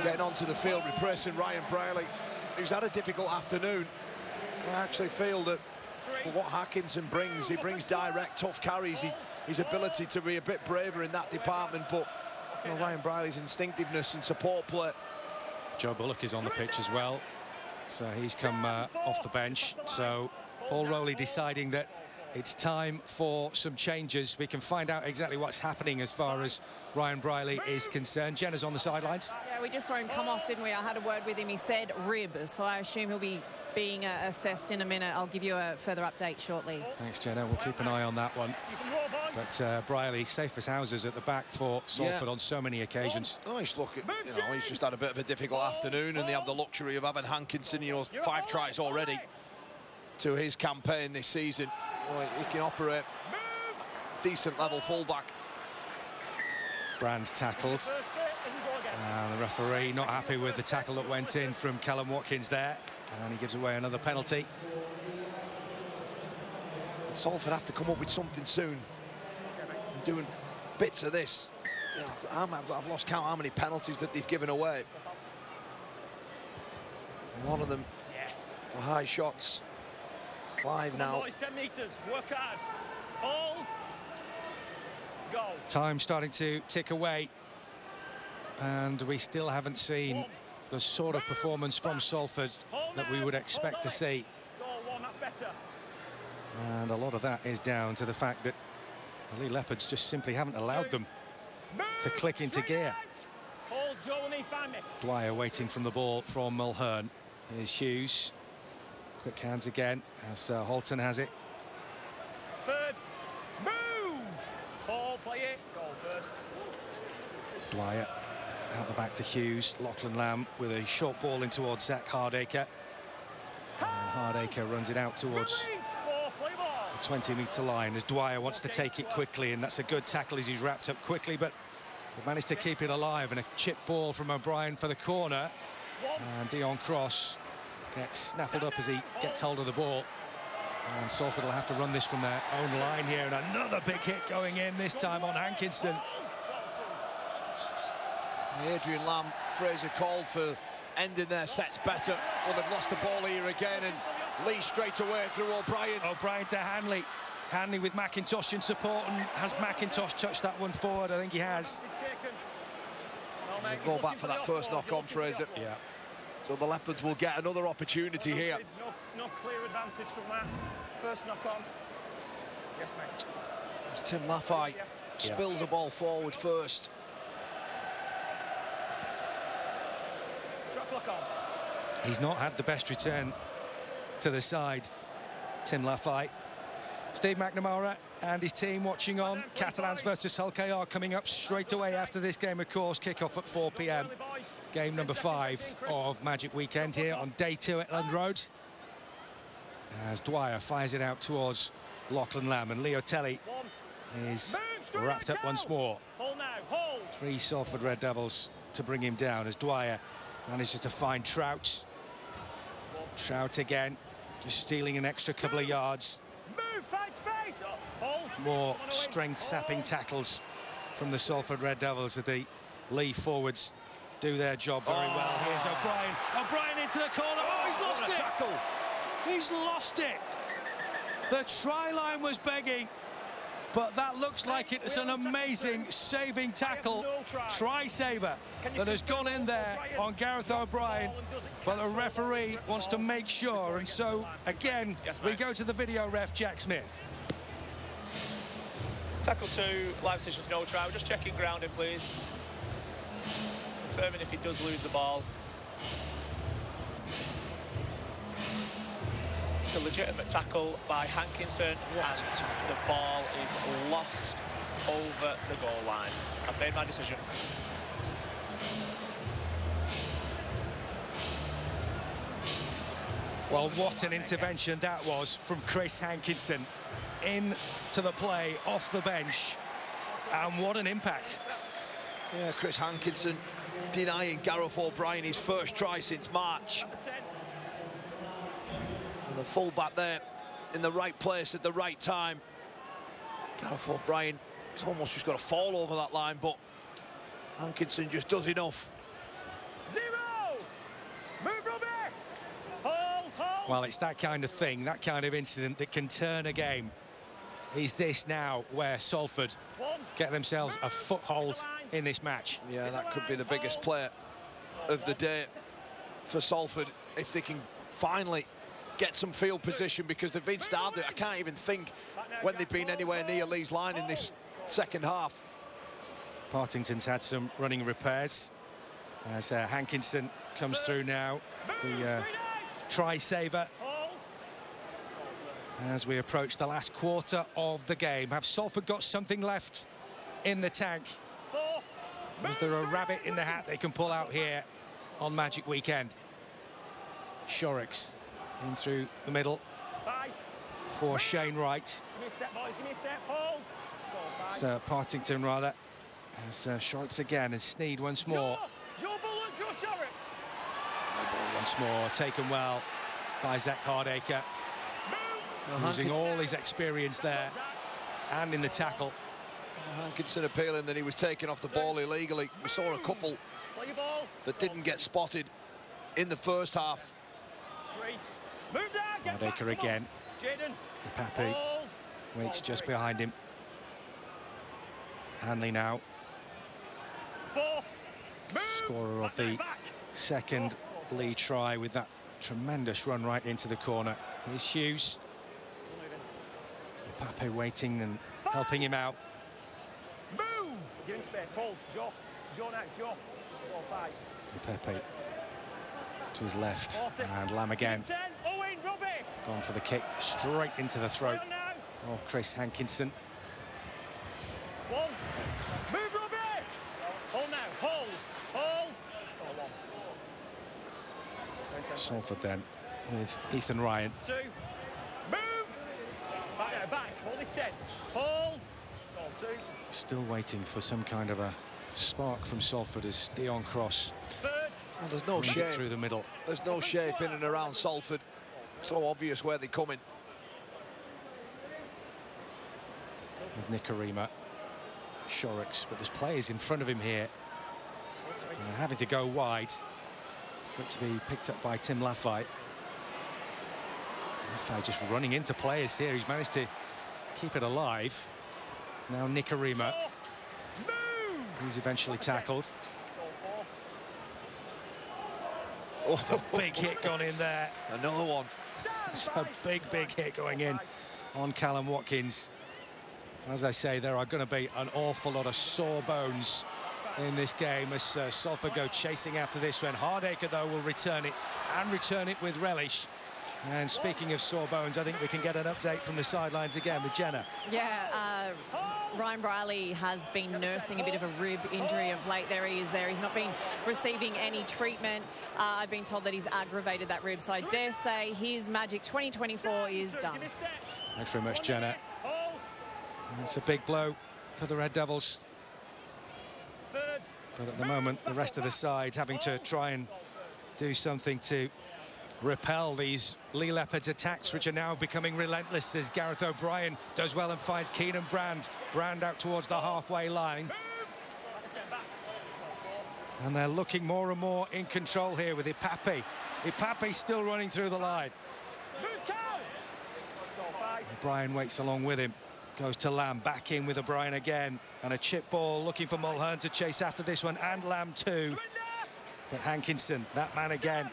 getting onto the field, replacing Ryan Briley, who's had a difficult afternoon. I actually feel that for what Hankinson brings, he brings direct, tough carries, his ability to be a bit braver in that department, but you know, Ryan Briley's instinctiveness and support play. Joe Bullock is on the pitch as well, so he's come off the bench. So Paul Rowley deciding that it's time for some changes. We can find out exactly what's happening as far as Ryan Briley is concerned. Jenna's on the sidelines. Yeah, we just saw him come off, didn't we? I had a word with him. He said rib, so I assume he'll be being assessed in a minute. I'll give you a further update shortly. Thanks, Jenna. We'll keep an eye on that one. But Briley, safe as houses at the back for Salford on so many occasions. Nice look at, you know, he's just had a bit of a difficult afternoon, and they have the luxury of having Hankinson, you know, 5 tries already to his campaign this season. He can operate decent level fullback. Brand tackled. And the referee not happy with the tackle that went in from Callum Watkins there. And he gives away another penalty. Salford have to come up with something soon. And doing bits of this. You know, I've lost count how many penalties that they've given away. A lot of them for high shots. 5 now. Boys, 10 metres. Work hard. Hold. Go. Time starting to tick away. And we still haven't seen the sort of performance from Salford that we would expect to see. And a lot of that is down to the fact that the Leigh Leopards just simply haven't allowed them to click into gear. Dwyer waiting from the ball from Mulhern. Here's Hughes. Quick hands again as Holton has it. Third. Move! Ball, play it. Goal first. Dwyer out the back to Hughes. Lachlan Lamb with a short ball in towards Zach Hardacre. And Hardacre runs it out towards the 20-metre line as Dwyer wants to take it quickly, and that's a good tackle as he's wrapped up quickly, but they managed to keep it alive. And a chip ball from O'Brien for the corner, and Dion Cross gets snaffled up as he gets hold of the ball. And Salford will have to run this from their own line here, and another big hit going in, this time on Hankinson. Adrian Lamb, Fraser called for ending their sets better. Well, they've lost the ball here again, and Leigh straight away through O'Brien. O'Brien to Hanley. Hanley with McIntosh in support, and has McIntosh touched that one forward? I think he has. Go back for that first knock on, Fraser. Yeah. So the Leopards will get another opportunity here. No clear advantage from that first knock on. Yes, mate. As Tim Laffey spills the ball forward first. Shot clock on. He's not had the best return to the side, Tim Laffey. Steve McNamara and his team watching on. Catalans versus Hull KR coming up straight away after this game, of course. Kick-off at 4 p.m. Game number 5 of Magic Weekend here on day 2 at Elland Road. As Dwyer fires it out towards Lachlan Lamb, and Leo Telly is wrapped up once more. 3 Salford Red Devils to bring him down as Dwyer manages to find Trout. Trout again, just stealing an extra couple of yards. More strength-sapping tackles from the Salford Red Devils as the Leigh forwards do their job very well. Here's O'Brien. O'Brien into the corner. Oh, he's lost it. Tackle. He's lost it. The try line was begging, but that looks like it's an amazing saving tackle. Try saver that has gone in there on Gareth O'Brien, but the referee wants to make sure, and so again we go to the video ref, Jack Smith. Tackle 2, live decisions, no try. We're just checking grounding, please. Confirming if he does lose the ball. It's a legitimate tackle by Hankinson, and the ball is lost over the goal line. I've made my decision. Well, what an intervention that was from Chris Hankinson into the play off the bench, and what an impact. Yeah, Chris Hankinson denying Gareth O'Brien his first try since March. And the fullback there in the right place at the right time. Gareth O'Brien, he's almost just got to fall over that line, but Hankinson just does enough. 0! Move, Robbie! Hold! Well, it's that kind of thing, that kind of incident that can turn a game. Is this now where Salford get themselves a foothold in this match? Yeah, that could be the biggest play of the day for Salford if they can finally get some field position, because they've been starved. I can't even think when they've been anywhere near Leigh's line in this second half. Partington's had some running repairs as Hankinson comes through now, the try saver. As we approach the last quarter of the game, have Salford got something left in the tank? Is there a rabbit in the hat they can pull out here on Magic Weekend? Shorrocks in through the middle for Shane Wright. Give me a step, boys, give me a step, hold. It's Partington rather. As Shorrocks again, and Sneed once more. Joe Bullock, Joe Shorrocks. Ball once more, taken well by Zach Hardacre. Using all his experience there and in the tackle. Hankinson appealing that he was taken off the ball illegally. We saw a couple that didn't get spotted in the first half. Hardacre again. Papu waits just behind him. Hanley now. Scorer of the second Leigh try with that tremendous run right into the corner. Here's Hughes. Pape waiting and helping him out. Move! Give him space. Hold. Joe. Joe now. Joe. 4-5. Pepe to his left. 40. And Lamb again. 10. Owen, Robbie. Gone for the kick straight into the throat of Chris Hankinson. 1. Move, Robbie. Hold now. Salford then with Ethan Ryan. 2. Move! Back. Hold this 10. Hold. 2. Still waiting for some kind of a spark from Salford as Dion Cross. Third. Well, there's no shape shape through the middle. There's no shape in and around Salford. So obvious where they're coming. With Nicarima, Shorrocks, but there's players in front of him here. And having to go wide for it to be picked up by Tim Laffey. Laffey just running into players here. He's managed to keep it alive. Now Nicarima. He's eventually tackled. Oh, a big hit gone in there. Another one. It's a big hit going in on Callum Watkins. As I say, there are going to be an awful lot of sore bones in this game as Salford go chasing after this one. Hardacre, though, will return it and return it with relish. And speaking of sore bones, I think we can get an update from the sidelines again with Jenna. Yeah, Ryan Briley has been nursing a bit of a rib injury of late. There he is there. He's not been receiving any treatment. I've been told that he's aggravated that rib. So I dare say his Magic 2024 is done. Thanks very much, Jenna. It's a big blow for the Red Devils. But at the moment, the rest of the side having to try and do something to repel these Leigh Leopards attacks, which are now becoming relentless as Gareth O'Brien does well and finds Keenan Brand. Brand out towards the halfway line. And they're looking more and more in control here with Ipape. Ipape still running through the line. O'Brien waits along with him. Goes to Lamb, back in with O'Brien again. And a chip ball looking for Mulhern to chase after this one, and Lamb too. But Hankinson, that man again,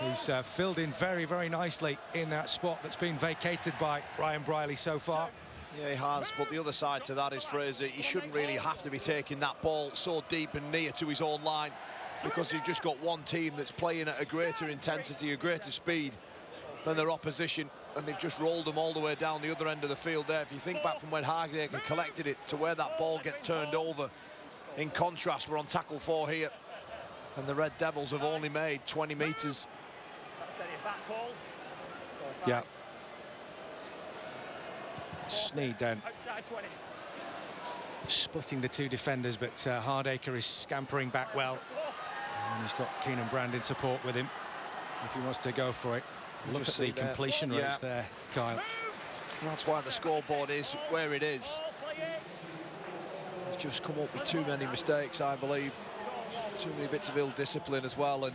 he's filled in very nicely in that spot that's been vacated by Ryan Briley so far. Yeah, he has, but the other side to that is Fraser, he shouldn't really have to be taking that ball so deep and near to his own line, because you've just got one team that's playing at a greater intensity, a greater speed than their opposition, and they've just rolled them all the way down the other end of the field there. If you think back from when Hardacre collected it to where that ball gets turned over, in contrast, we're on tackle 4 here, and the Red Devils have only made 20 metres. Yeah. Sneed then splitting the two defenders, but Hardacre is scampering back well, and he's got Keenan Brand in support with him if he wants to go for it. Look at the completion rates there, Kyle. That's why the scoreboard is where it is. It's just come up with too many mistakes, I believe. Too many bits of ill discipline as well, and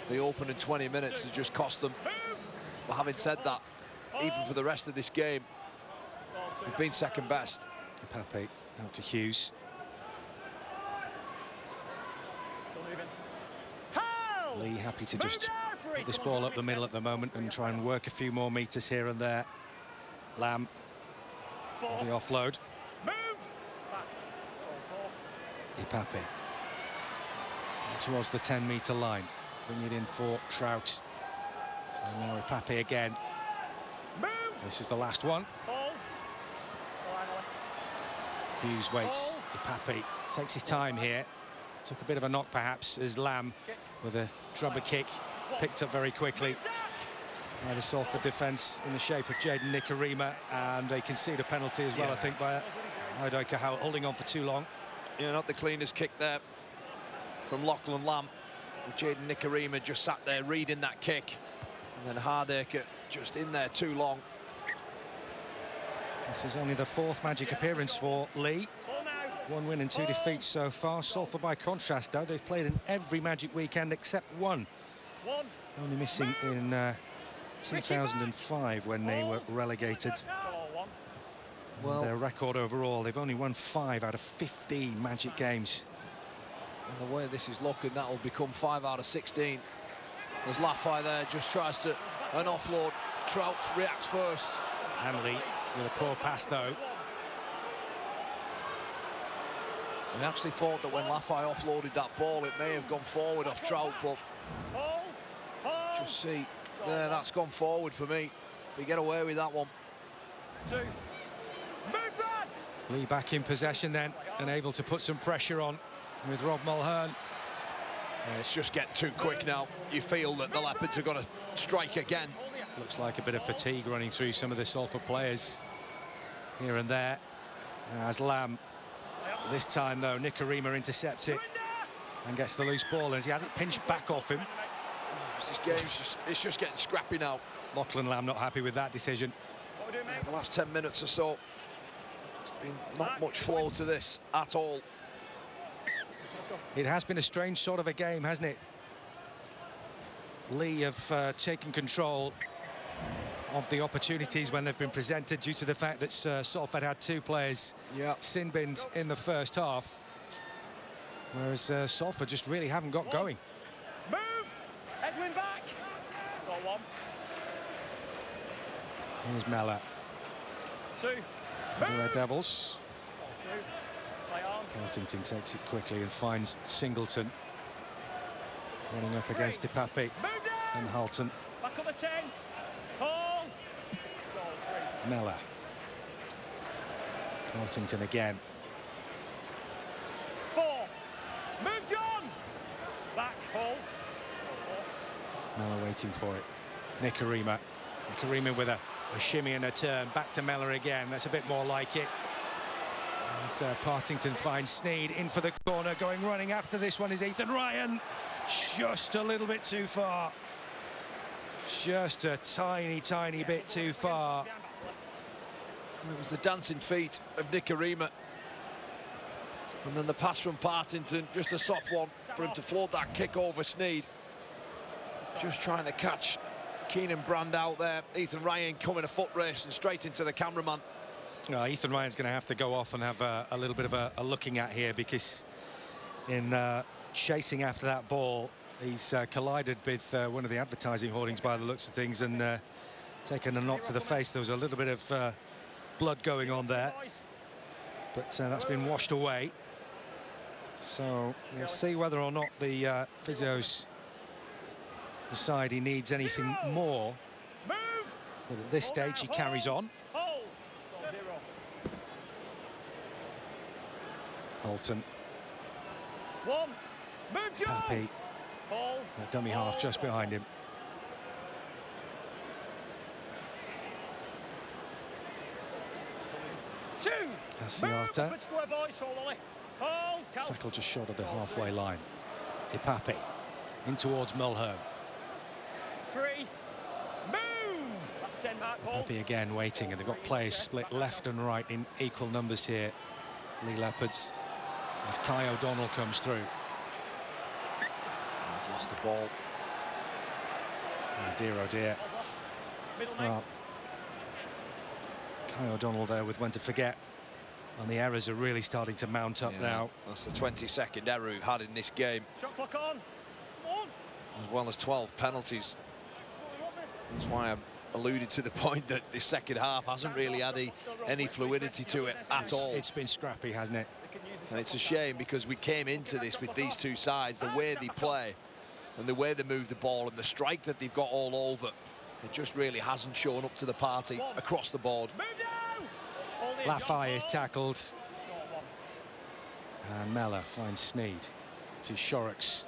the opening 20 minutes has just cost them. But having said that, even for the rest of this game, we've been second best. Pape out to Hughes. Leigh happy to just put this ball up the middle at the moment and try and work a few more metres here and there. Lamb, the offload. Ipape towards the 10-metre line. Bring it in for Trout. And now Ipape again. This is the last one. Hughes waits. Ipape takes his time here. Took a bit of a knock perhaps as Lamb with a drubber kick picked up very quickly by the Salford defence in the shape of Jaden Nicarima, and they concede a penalty as well, I think, by Hardacre holding on for too long. Yeah, not the cleanest kick there from Lachlan Lamb. Jaden Nicarima just sat there reading that kick, and then Hardacre just in there too long. This is only the 4th Magic appearance for Leigh. 1 win and 2 defeats so far. Salford, by contrast, though, they've played in every Magic weekend except one. Only missing in 2005 when they were relegated. Well, their record overall, they've only won 5 out of 15 Magic games. And the way this is looking, that'll become 5 out of 16. As Laffey there just tries to an offload. Trout reacts first. Hanley with a poor pass, though. I actually thought that when Laffey offloaded that ball, it may have gone forward off Trout, but just see, there, that's gone forward for me. They get away with that one. Leigh back in possession then, and able to put some pressure on with Rob Mulhern. It's just getting too quick now. You feel that the Leopards are going to strike again. Looks like a bit of fatigue running through some of the Salford players here and there. As Lamb, this time though, Nicarima intercepts it and gets the loose ball as he has it pinched back off him. This game's it's just getting scrappy now. Lachlan Lamb not happy with that decision. Yeah, the last 10 minutes or so, it's been not much flow to this at all. It has been a strange sort of a game, hasn't it? Leigh have taken control of the opportunities when they've been presented due to the fact that Salford had 2 players sin-binned in the first half, whereas Salford just really haven't got going. Move! Edwin back! Got one. Here's Mellor. 2. For the Red Devils. 2. Play on. Partington takes it quickly and finds Singleton. Running up against Ipape and Halton. Back up the 10. Hold. Goal 3. Mellor. Partington again. 4. Move, John! Back, hold. Mellor waiting for it. Nicarima. Nicarima with a shimmy and a turn. Back to Mellor again. That's a bit more like it. As Partington finds Sneed in for the corner. Going running after this one is Ethan Ryan. Just a little bit too far. Just a tiny, tiny bit too far. It was the dancing feet of Nicarima. And then the pass from Partington, just a soft one for him to float that kick over Sneed. Just trying to catch Keenan Brand out there. Ethan Ryan coming a foot race and straight into the cameraman. Ethan Ryan's going to have to go off and have a little bit of a looking at here, because in chasing after that ball, he's collided with one of the advertising hoardings by the looks of things and taken a knock to the face. There was a little bit of blood going on there, but that's been washed away. So we'll see whether or not the physios decide he needs anything more. But at this stage, he carries on. Halton. 1. Move, John! Pappy. Hold. Dummy half just behind him. 2. Asiata. Good square, boys. Hold, Ollie. Hold. Count. Tackle just short of the halfway line. Ipape in towards Mulhern. 3. Move! That's 10, Mark. Hold. Ipape again waiting, and they've got players split left and right in equal numbers here. Leigh Leopards, as Kai O'Donnell comes through. He's lost the ball. Oh dear, oh dear. Well, Kai O'Donnell there with when to forget. And the errors are really starting to mount up now. That's the 22nd error we've had in this game. Shot clock on. Come on. As well as 12 penalties. That's why I alluded to the point that the second half hasn't really had any fluidity to it at all. It's been scrappy, hasn't it? And it's a shame, because we came into this with these two sides, the way they play and the way they move the ball and the strike that they've got all over. It just really hasn't shown up to the party across the board. Lafay is tackled. And Mellor finds Sneed to Shorrocks.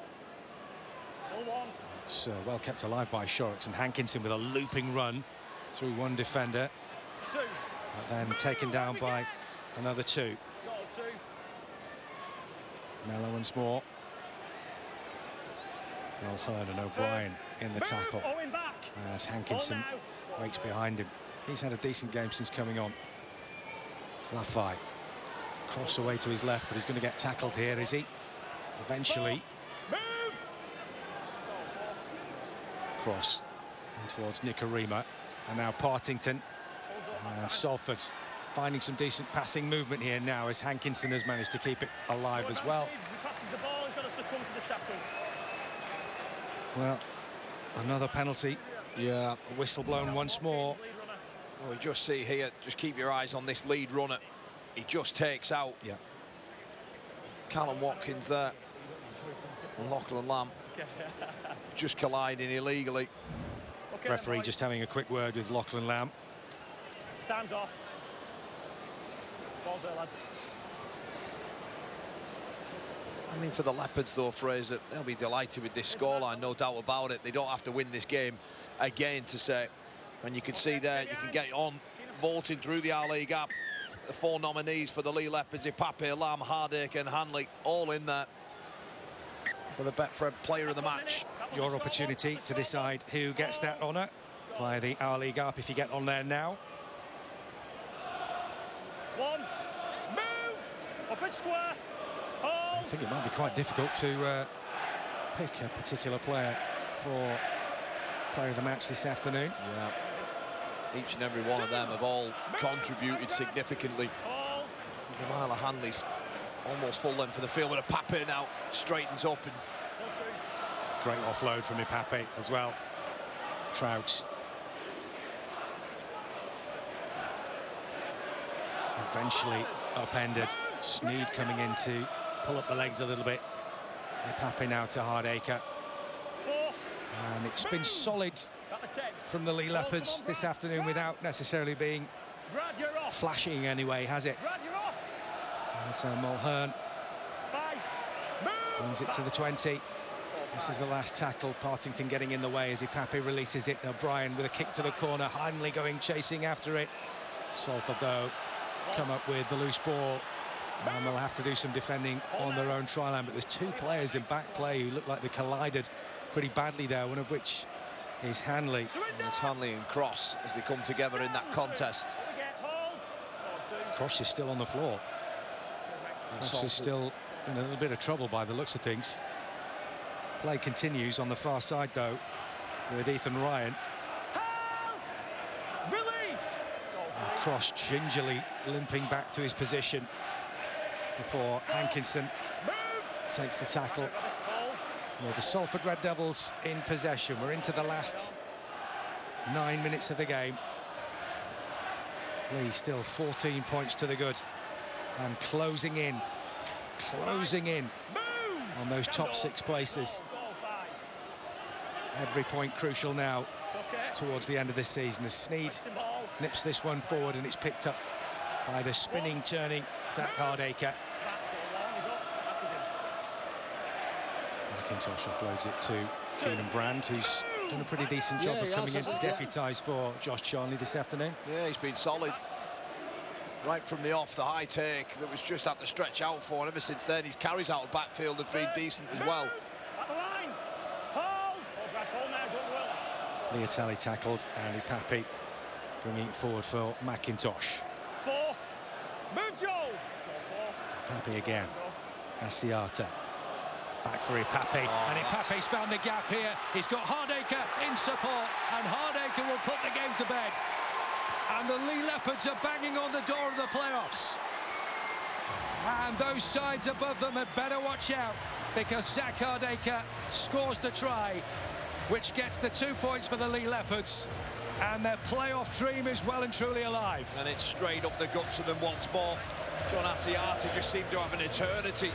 It's well kept alive by Shorrocks, and Hankinson with a looping run through one defender. But then taken down by another 2. Mellor once more. Mulhern and O'Brien in the tackle. As Hankinson waits behind him. He's had a decent game since coming on. Lafay. Cross away to his left, but he's going to get tackled here, is he? Eventually. Cross in towards Nicarima, and now Partington. And Salford finding some decent passing movement here now, as Hankinson has managed to keep it alive as well. Well, another penalty. Yeah. A whistle blown once more. Well, we just see here, just keep your eyes on this lead runner. He just takes out Callum Watkins there. And Lachlan Lamb just colliding illegally. Referee just having a quick word with Lachlan Lamb. Time's off. Ball's there, lads. I mean, for the Leopards, though, Fraser, they'll be delighted with this scoreline, no doubt about it. They don't have to win this game again to say. And you can see there, you can get on vaulting through the R-League gap. The 4 nominees for the Leigh Leopards, Ipape, Lam, Hardacre and Hanley, all in there for the Betfred Player of the Match. Your opportunity to decide who gets that honour via the R-League app if you get on there now. One, move, up and square, hold. I think it might be quite difficult to pick a particular player for Player of the Match this afternoon. Yeah. Each and every one of them have all contributed significantly. Jamila Hanley's almost full length for the field, but Ipape now straightens up. And great offload from Ipape as well. Trout. Eventually upended. Sneed coming in to pull up the legs a little bit. Ipape now to Hardacre. And it's been solid from the Leigh Leopards this afternoon without necessarily being flashing anyway, has it? And so Mulhern brings it to the 20. This is the last tackle. Partington getting in the way as Ipape releases it. O'Brien with a kick to the corner. Hanley going chasing after it. Salford, though, come up with the loose ball. And they'll have to do some defending on their own try line. But there's 2 players in back play who look like they collided pretty badly there, one of which is Hanley. And it's Hanley and Cross as they come together in that contest. Cross is still on the floor. Cross is still in a little bit of trouble by the looks of things. Play continues on the far side, though, with Ethan Ryan. Release. And Cross gingerly limping back to his position before Hankinson takes the tackle. Well, the Salford Red Devils in possession. We're into the last 9 minutes of the game. Leigh still 14 points to the good and closing in on those top 6 places. Every point crucial now towards the end of this season as Sneed nips this one forward, and it's picked up by the spinning, turning Zach Hardacre. McIntosh offloads it to Keenan Brand, who's done a pretty decent job of coming in to deputise for Josh Charnley this afternoon. Yeah, he's been solid. Right from the off, the high take that was just had to stretch out for, and ever since then his carries out of backfield have been decent as well. Leotelli tackled, and Ipape bringing it forward for McIntosh. 4, move Joe. Ipape again. Asiata. Back for Ipape, and Ipape's found the gap here. He's got Hardacre in support, and Hardacre will put the game to bed. And the Leigh Leopards are banging on the door of the playoffs. And those sides above them had better watch out, because Zach Hardacre scores the try, which gets the 2 points for the Leigh Leopards. And their playoff dream is well and truly alive. And it's straight up the guts of them once more. John Asiata just seemed to have an eternity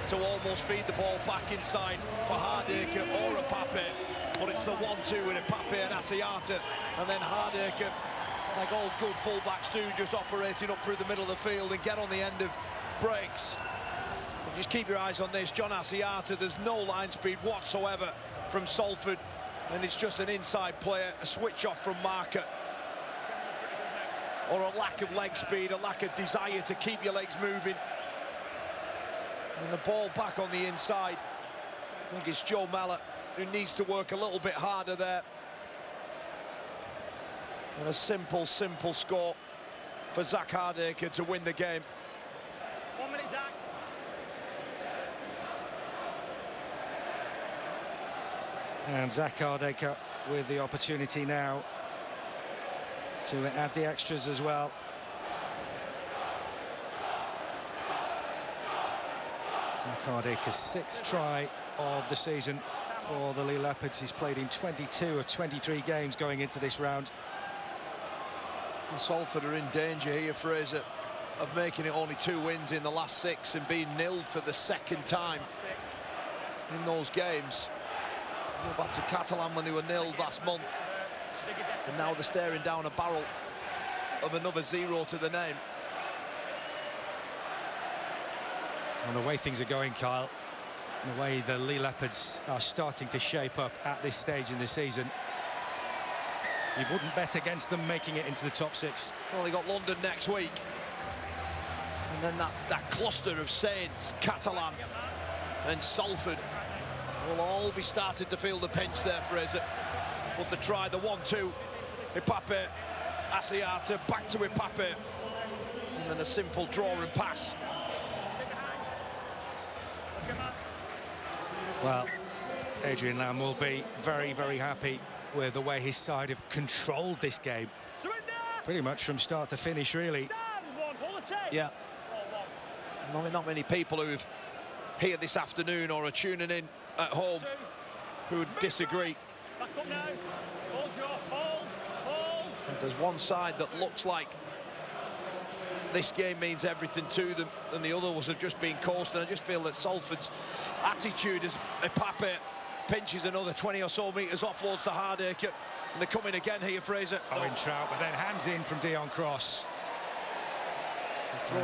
to almost feed the ball back inside for Hardacre or Ipape. But it's the 1-2 with Ipape and Asiata. And then Hardacre, like all good fullbacks do, just operating up through the middle of the field and get on the end of breaks. But just keep your eyes on this. John Asiata, there's no line speed whatsoever from Salford. And it's just an inside player, a switch off from marker. Or a lack of leg speed, a lack of desire to keep your legs moving. And the ball back on the inside. I think it's Joe Mellor who needs to work a little bit harder there. And a simple score for Zach Hardacre to win the game. 1 minute, Zach. And Zach Hardacre with the opportunity now to add the extras as well. Zach Hardacre's 6th try of the season for the Leigh Leopards. He's played in 22 of 23 games going into this round. And Salford are in danger here, Fraser, of making it only 2 wins in the last 6 and being nilled for the 2nd time in those games. Go back to Catalan when they were nilled last month. And now they're staring down a barrel of another 0 to the name. And the way things are going, Kyle, The way the Leigh Leopards are starting to shape up at this stage in the season, you wouldn't bet against them making it into the top 6. Well, they got London next week. And then that cluster of Saints, Catalan and Salford will all be starting to feel the pinch there, Fraser. But to try the 1-2, Ipape, Asiata, back to Ipape. And then a simple draw and pass. Well, Adrian Lamb will be very, very happy with the way his side have controlled this game. Pretty much from start to finish, really. Yeah. Not many people who've here this afternoon or are tuning in at home who would disagree. There's one side that looks like this game means everything to them, and the other was have just been coasting. I just feel that Salford's attitude is Ipape pinches another 20 or so metres, offloads to Hardacre, and they're coming again here, Fraser. Owen Trout, but then hands in from Dion Cross.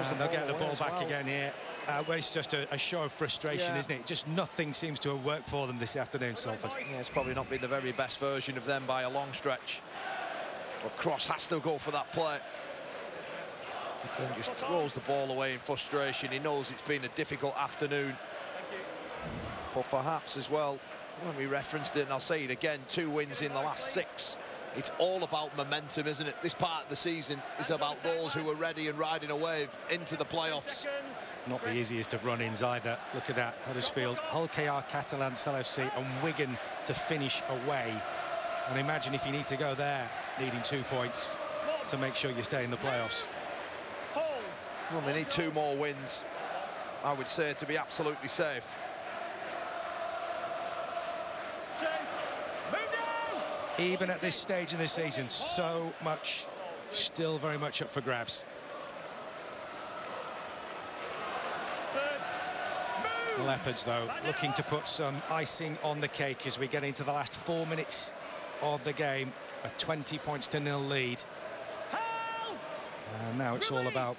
And they'll get the ball back again here. Well, it's just a show of frustration, isn't it? Just nothing seems to have worked for them this afternoon, Salford. Yeah, it's probably not been the very best version of them by a long stretch. But Cross has to go for that play. He then just throws the ball away in frustration. He knows it's been a difficult afternoon. But perhaps as well, when we referenced it, and I'll say it again, 2 wins in the last 6. It's all about momentum, isn't it? This part of the season is about those who are ready and riding a wave into the playoffs. Not the easiest of run-ins either. Look at that, Huddersfield, Hull KR, Catalan, LFC and Wigan to finish away. And imagine if you need to go there, needing 2 points to make sure you stay in the playoffs. Well, they need 2 more wins, I would say, to be absolutely safe. Even at this stage in the season, so much, still very much up for grabs. The Leopards, though, looking to put some icing on the cake as we get into the last 4 minutes of the game. A 20-0 lead. And now it's all about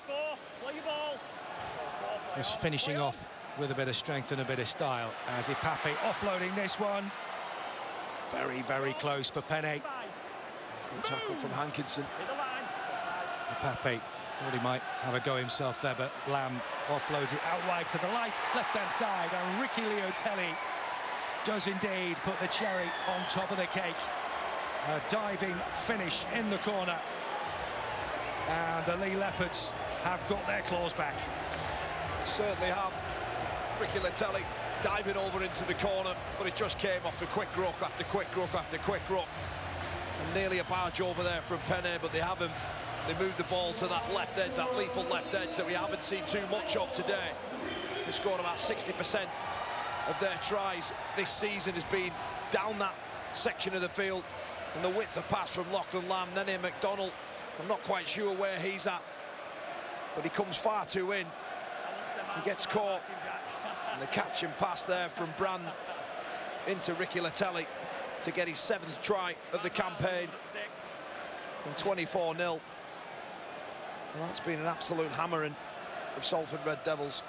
just finishing off with a bit of strength and a bit of style. As Ipape offloading this one. Very, very close for Penne. Good tackle from Hankinson. Ipape thought he might have a go himself there, but Lamb offloads it out wide to the left-hand side, and Ricky Leotelli does indeed put the cherry on top of the cake. A diving finish in the corner, and the Leigh Leopards have got their claws back. Certainly have. Ricky Leotelli diving over into the corner, but it just came off a quick ruck after quick ruck after quick ruck. And nearly a barge over there from Penne, but they haven't. They moved the ball to that left edge, that lethal left edge that we haven't seen too much of today. They scored about 60% of their tries this season has been down that section of the field. And the width of pass from Lachlan Lamb, then in McDonald. I'm not quite sure where he's at, but he comes far too in. He gets caught. And the catch and pass there from Brand into Ricky Leotelli to get his 7th try of the campaign. And 24-0. Well, that's been an absolute hammering of Salford Red Devils.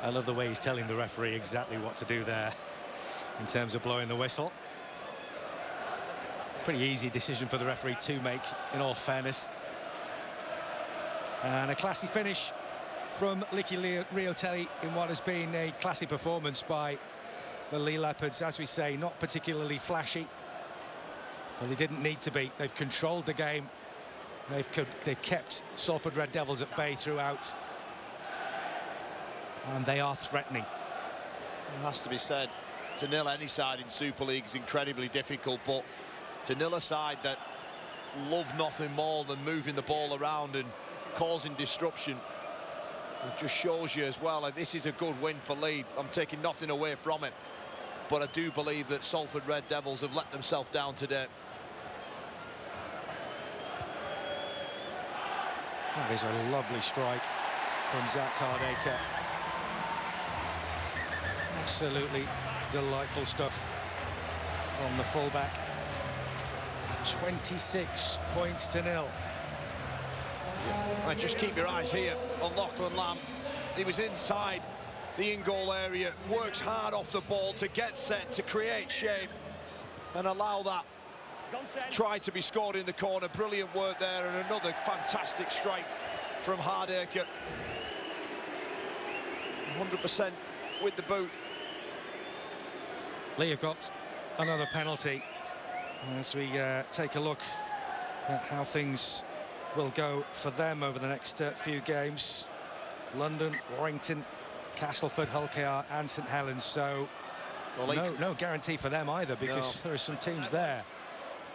I love the way he's telling the referee exactly what to do there in terms of blowing the whistle. Pretty easy decision for the referee to make, in all fairness. And a classy finish from Ricky Leotelli in what has been a classy performance by the Leigh Leopards. As we say, not particularly flashy, but they didn't need to be. They've controlled the game. They've kept Salford Red Devils at bay throughout, and they are threatening. It has to be said, to nil any side in Super League is incredibly difficult, but to nil a side that love nothing more than moving the ball around and causing disruption, it just shows you as well, like, this is a good win for Leigh. I'm taking nothing away from it, but I do believe that Salford Red Devils have let themselves down today. That is a lovely strike from Zach Hardacre. Absolutely delightful stuff from the fullback. 26-0. And just keep your eyes here on Lachlan Lamb. He was inside the in-goal area, works hard off the ball to get set, to create shape and allow that try to be scored in the corner. Brilliant work there, and another fantastic strike from Hardaker. 100% with the boot. Leigh have got another penalty as we take a look at how things will go for them over the next few games. London, Warrington, Castleford, Hull KR and St Helens. So no guarantee for them either, because there are some teams there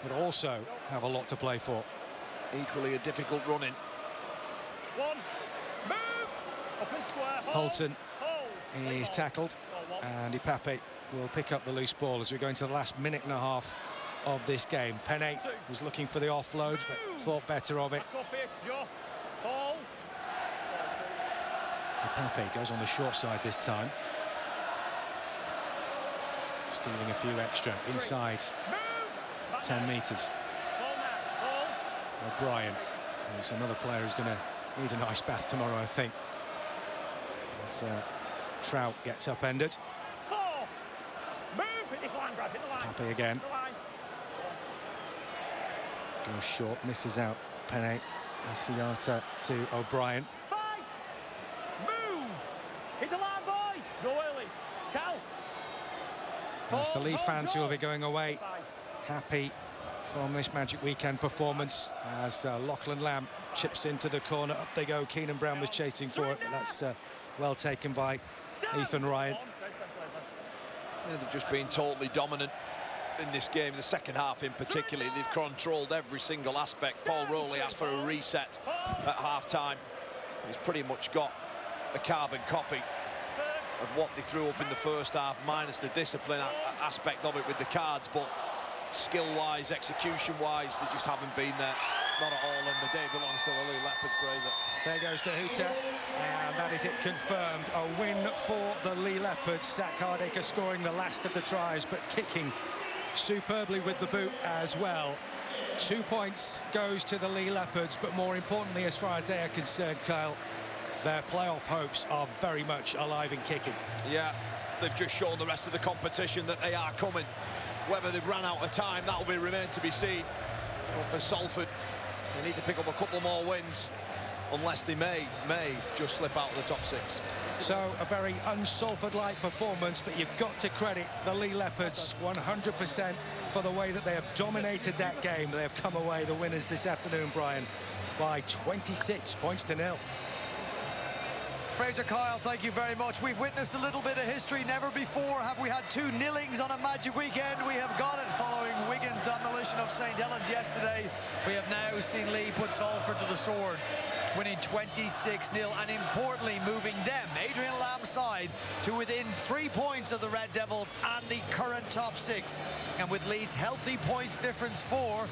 that also have a lot to play for. Equally a difficult run-in. One, move, up and square. Holton is tackled, and Ipape will pick up the loose ball as we go into the last minute and a half of this game. Penne was looking for the offload, but thought better of it. Ipape goes on the short side this time, stealing a few extra inside 10 metres. O'Brien, who's another player who's going to need an ice bath tomorrow, I think. As Trout gets upended. Pape again. Goes short, misses out. Penne, Asiata to O'Brien. Move! Hit the line, boys! Go early. Cal! That's the Leigh fans who will be going away happy from this Magic Weekend performance, as Lachlan Lamb chips into the corner. Up they go. Keenan Brown was chasing for it, but that's well taken by Ethan Ryan. Yeah, they've just been totally dominant in this game, the second half in particular. They've controlled every single aspect. Paul Rowley asked for a reset at half-time. He's pretty much got a carbon copy of what they threw up in the first half, minus the discipline aspect of it with the cards, but skill-wise, execution-wise, they just haven't been there. Not at all, and the day belongs to the Leigh Leopards, Fraser. There goes the hooter, and that is it confirmed. A win for the Leigh Leopards. Zach Hardaker scoring the last of the tries, but kicking superbly with the boot as well. 2 points goes to the Leigh Leopards, but more importantly, as far as they are concerned, Kyle, their playoff hopes are very much alive and kicking. Yeah, they've just shown the rest of the competition that they are coming. Whether they've ran out of time, that will remain to be seen. But for Salford, they need to pick up a couple more wins, unless they may just slip out of the top six. So a very un-Salford-like performance, but you've got to credit the Leigh Leopards 100% for the way that they have dominated that game. They have come away the winners this afternoon, Brian, by 26 points to 0. Fraser, Kyle, thank you very much. We've witnessed a little bit of history. Never before have we had 2 nillings on a Magic Weekend. We have got it following Wigan's demolition of St Helens yesterday. We have now seen Leigh put Salford to the sword, winning 26-0, and importantly moving them, Adrian Lamb's side, to within 3 points of the Red Devils and the current top 6. And with Leigh's healthy points difference 4,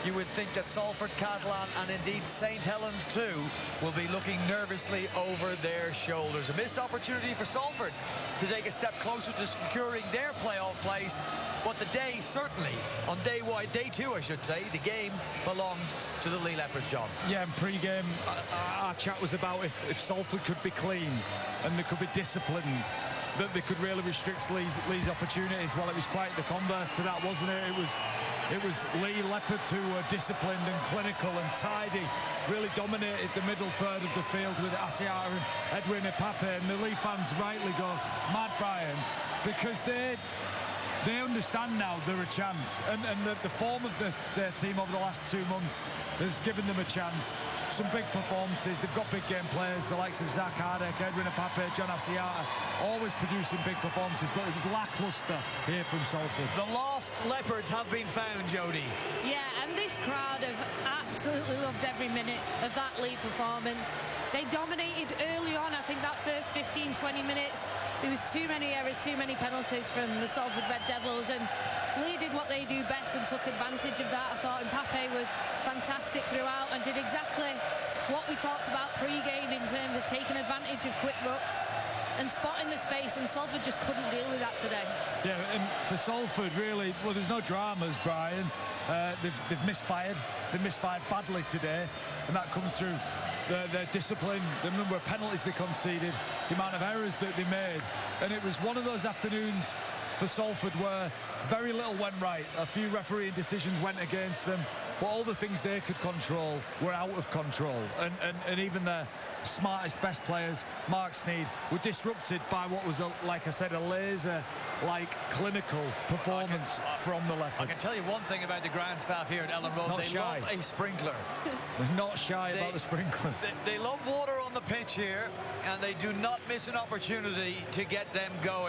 you would think that Salford, Catalan and indeed St Helens too will be looking nervously over their shoulders. A missed opportunity for Salford to take a step closer to securing their playoff place, but the day, certainly on day 2 I should say, the game belonged to the Leigh Leopards, John. Yeah, and pre-game our chat was about if Salford could be clean and they could be disciplined, that they could really restrict Leigh's opportunities. Well, it was quite the converse to that, wasn't it? It was Leigh Leopards who were disciplined and clinical and tidy, really dominated the middle third of the field with Asiata and Edwin Ipape, and the Leigh fans rightly go mad, Brian, because they understand now they're a chance, and the form of their team over the last 2 months has given them a chance. Some big performances, they've got big game players, the likes of Zach Hardaker, Edwin Ipape, John Asiata, always producing big performances, but it was lacklustre here from Salford. The lost Leopards have been found, Jodie. Yeah, and this crowd have absolutely loved every minute of that Leigh performance. They dominated early on. I think that first 15-20 minutes, there was too many errors, too many penalties from the Salford Red Devils, and Leigh did what they do best and took advantage of that. I thought Ipape was fantastic throughout and did exactly what we talked about pre-game in terms of taking advantage of quick rucks and spotting the space, and Salford just couldn't deal with that today. Yeah, and for Salford, really, well, there's no dramas, Brian. They've misfired. They've misfired badly today, and that comes through their discipline, the number of penalties they conceded, the amount of errors that they made. And it was one of those afternoons for Salford where very little went right. A few refereeing decisions went against them, but all the things they could control were out of control. And even their smartest, best players, Mark Sneyd, were disrupted by what was, like I said, a laser-like clinical performance from the Leopards. I can tell you one thing about the ground staff here at Ellen Road. They love a sprinkler. They're not shy about the sprinklers. They love water on the pitch here, and they do not miss an opportunity to get them going.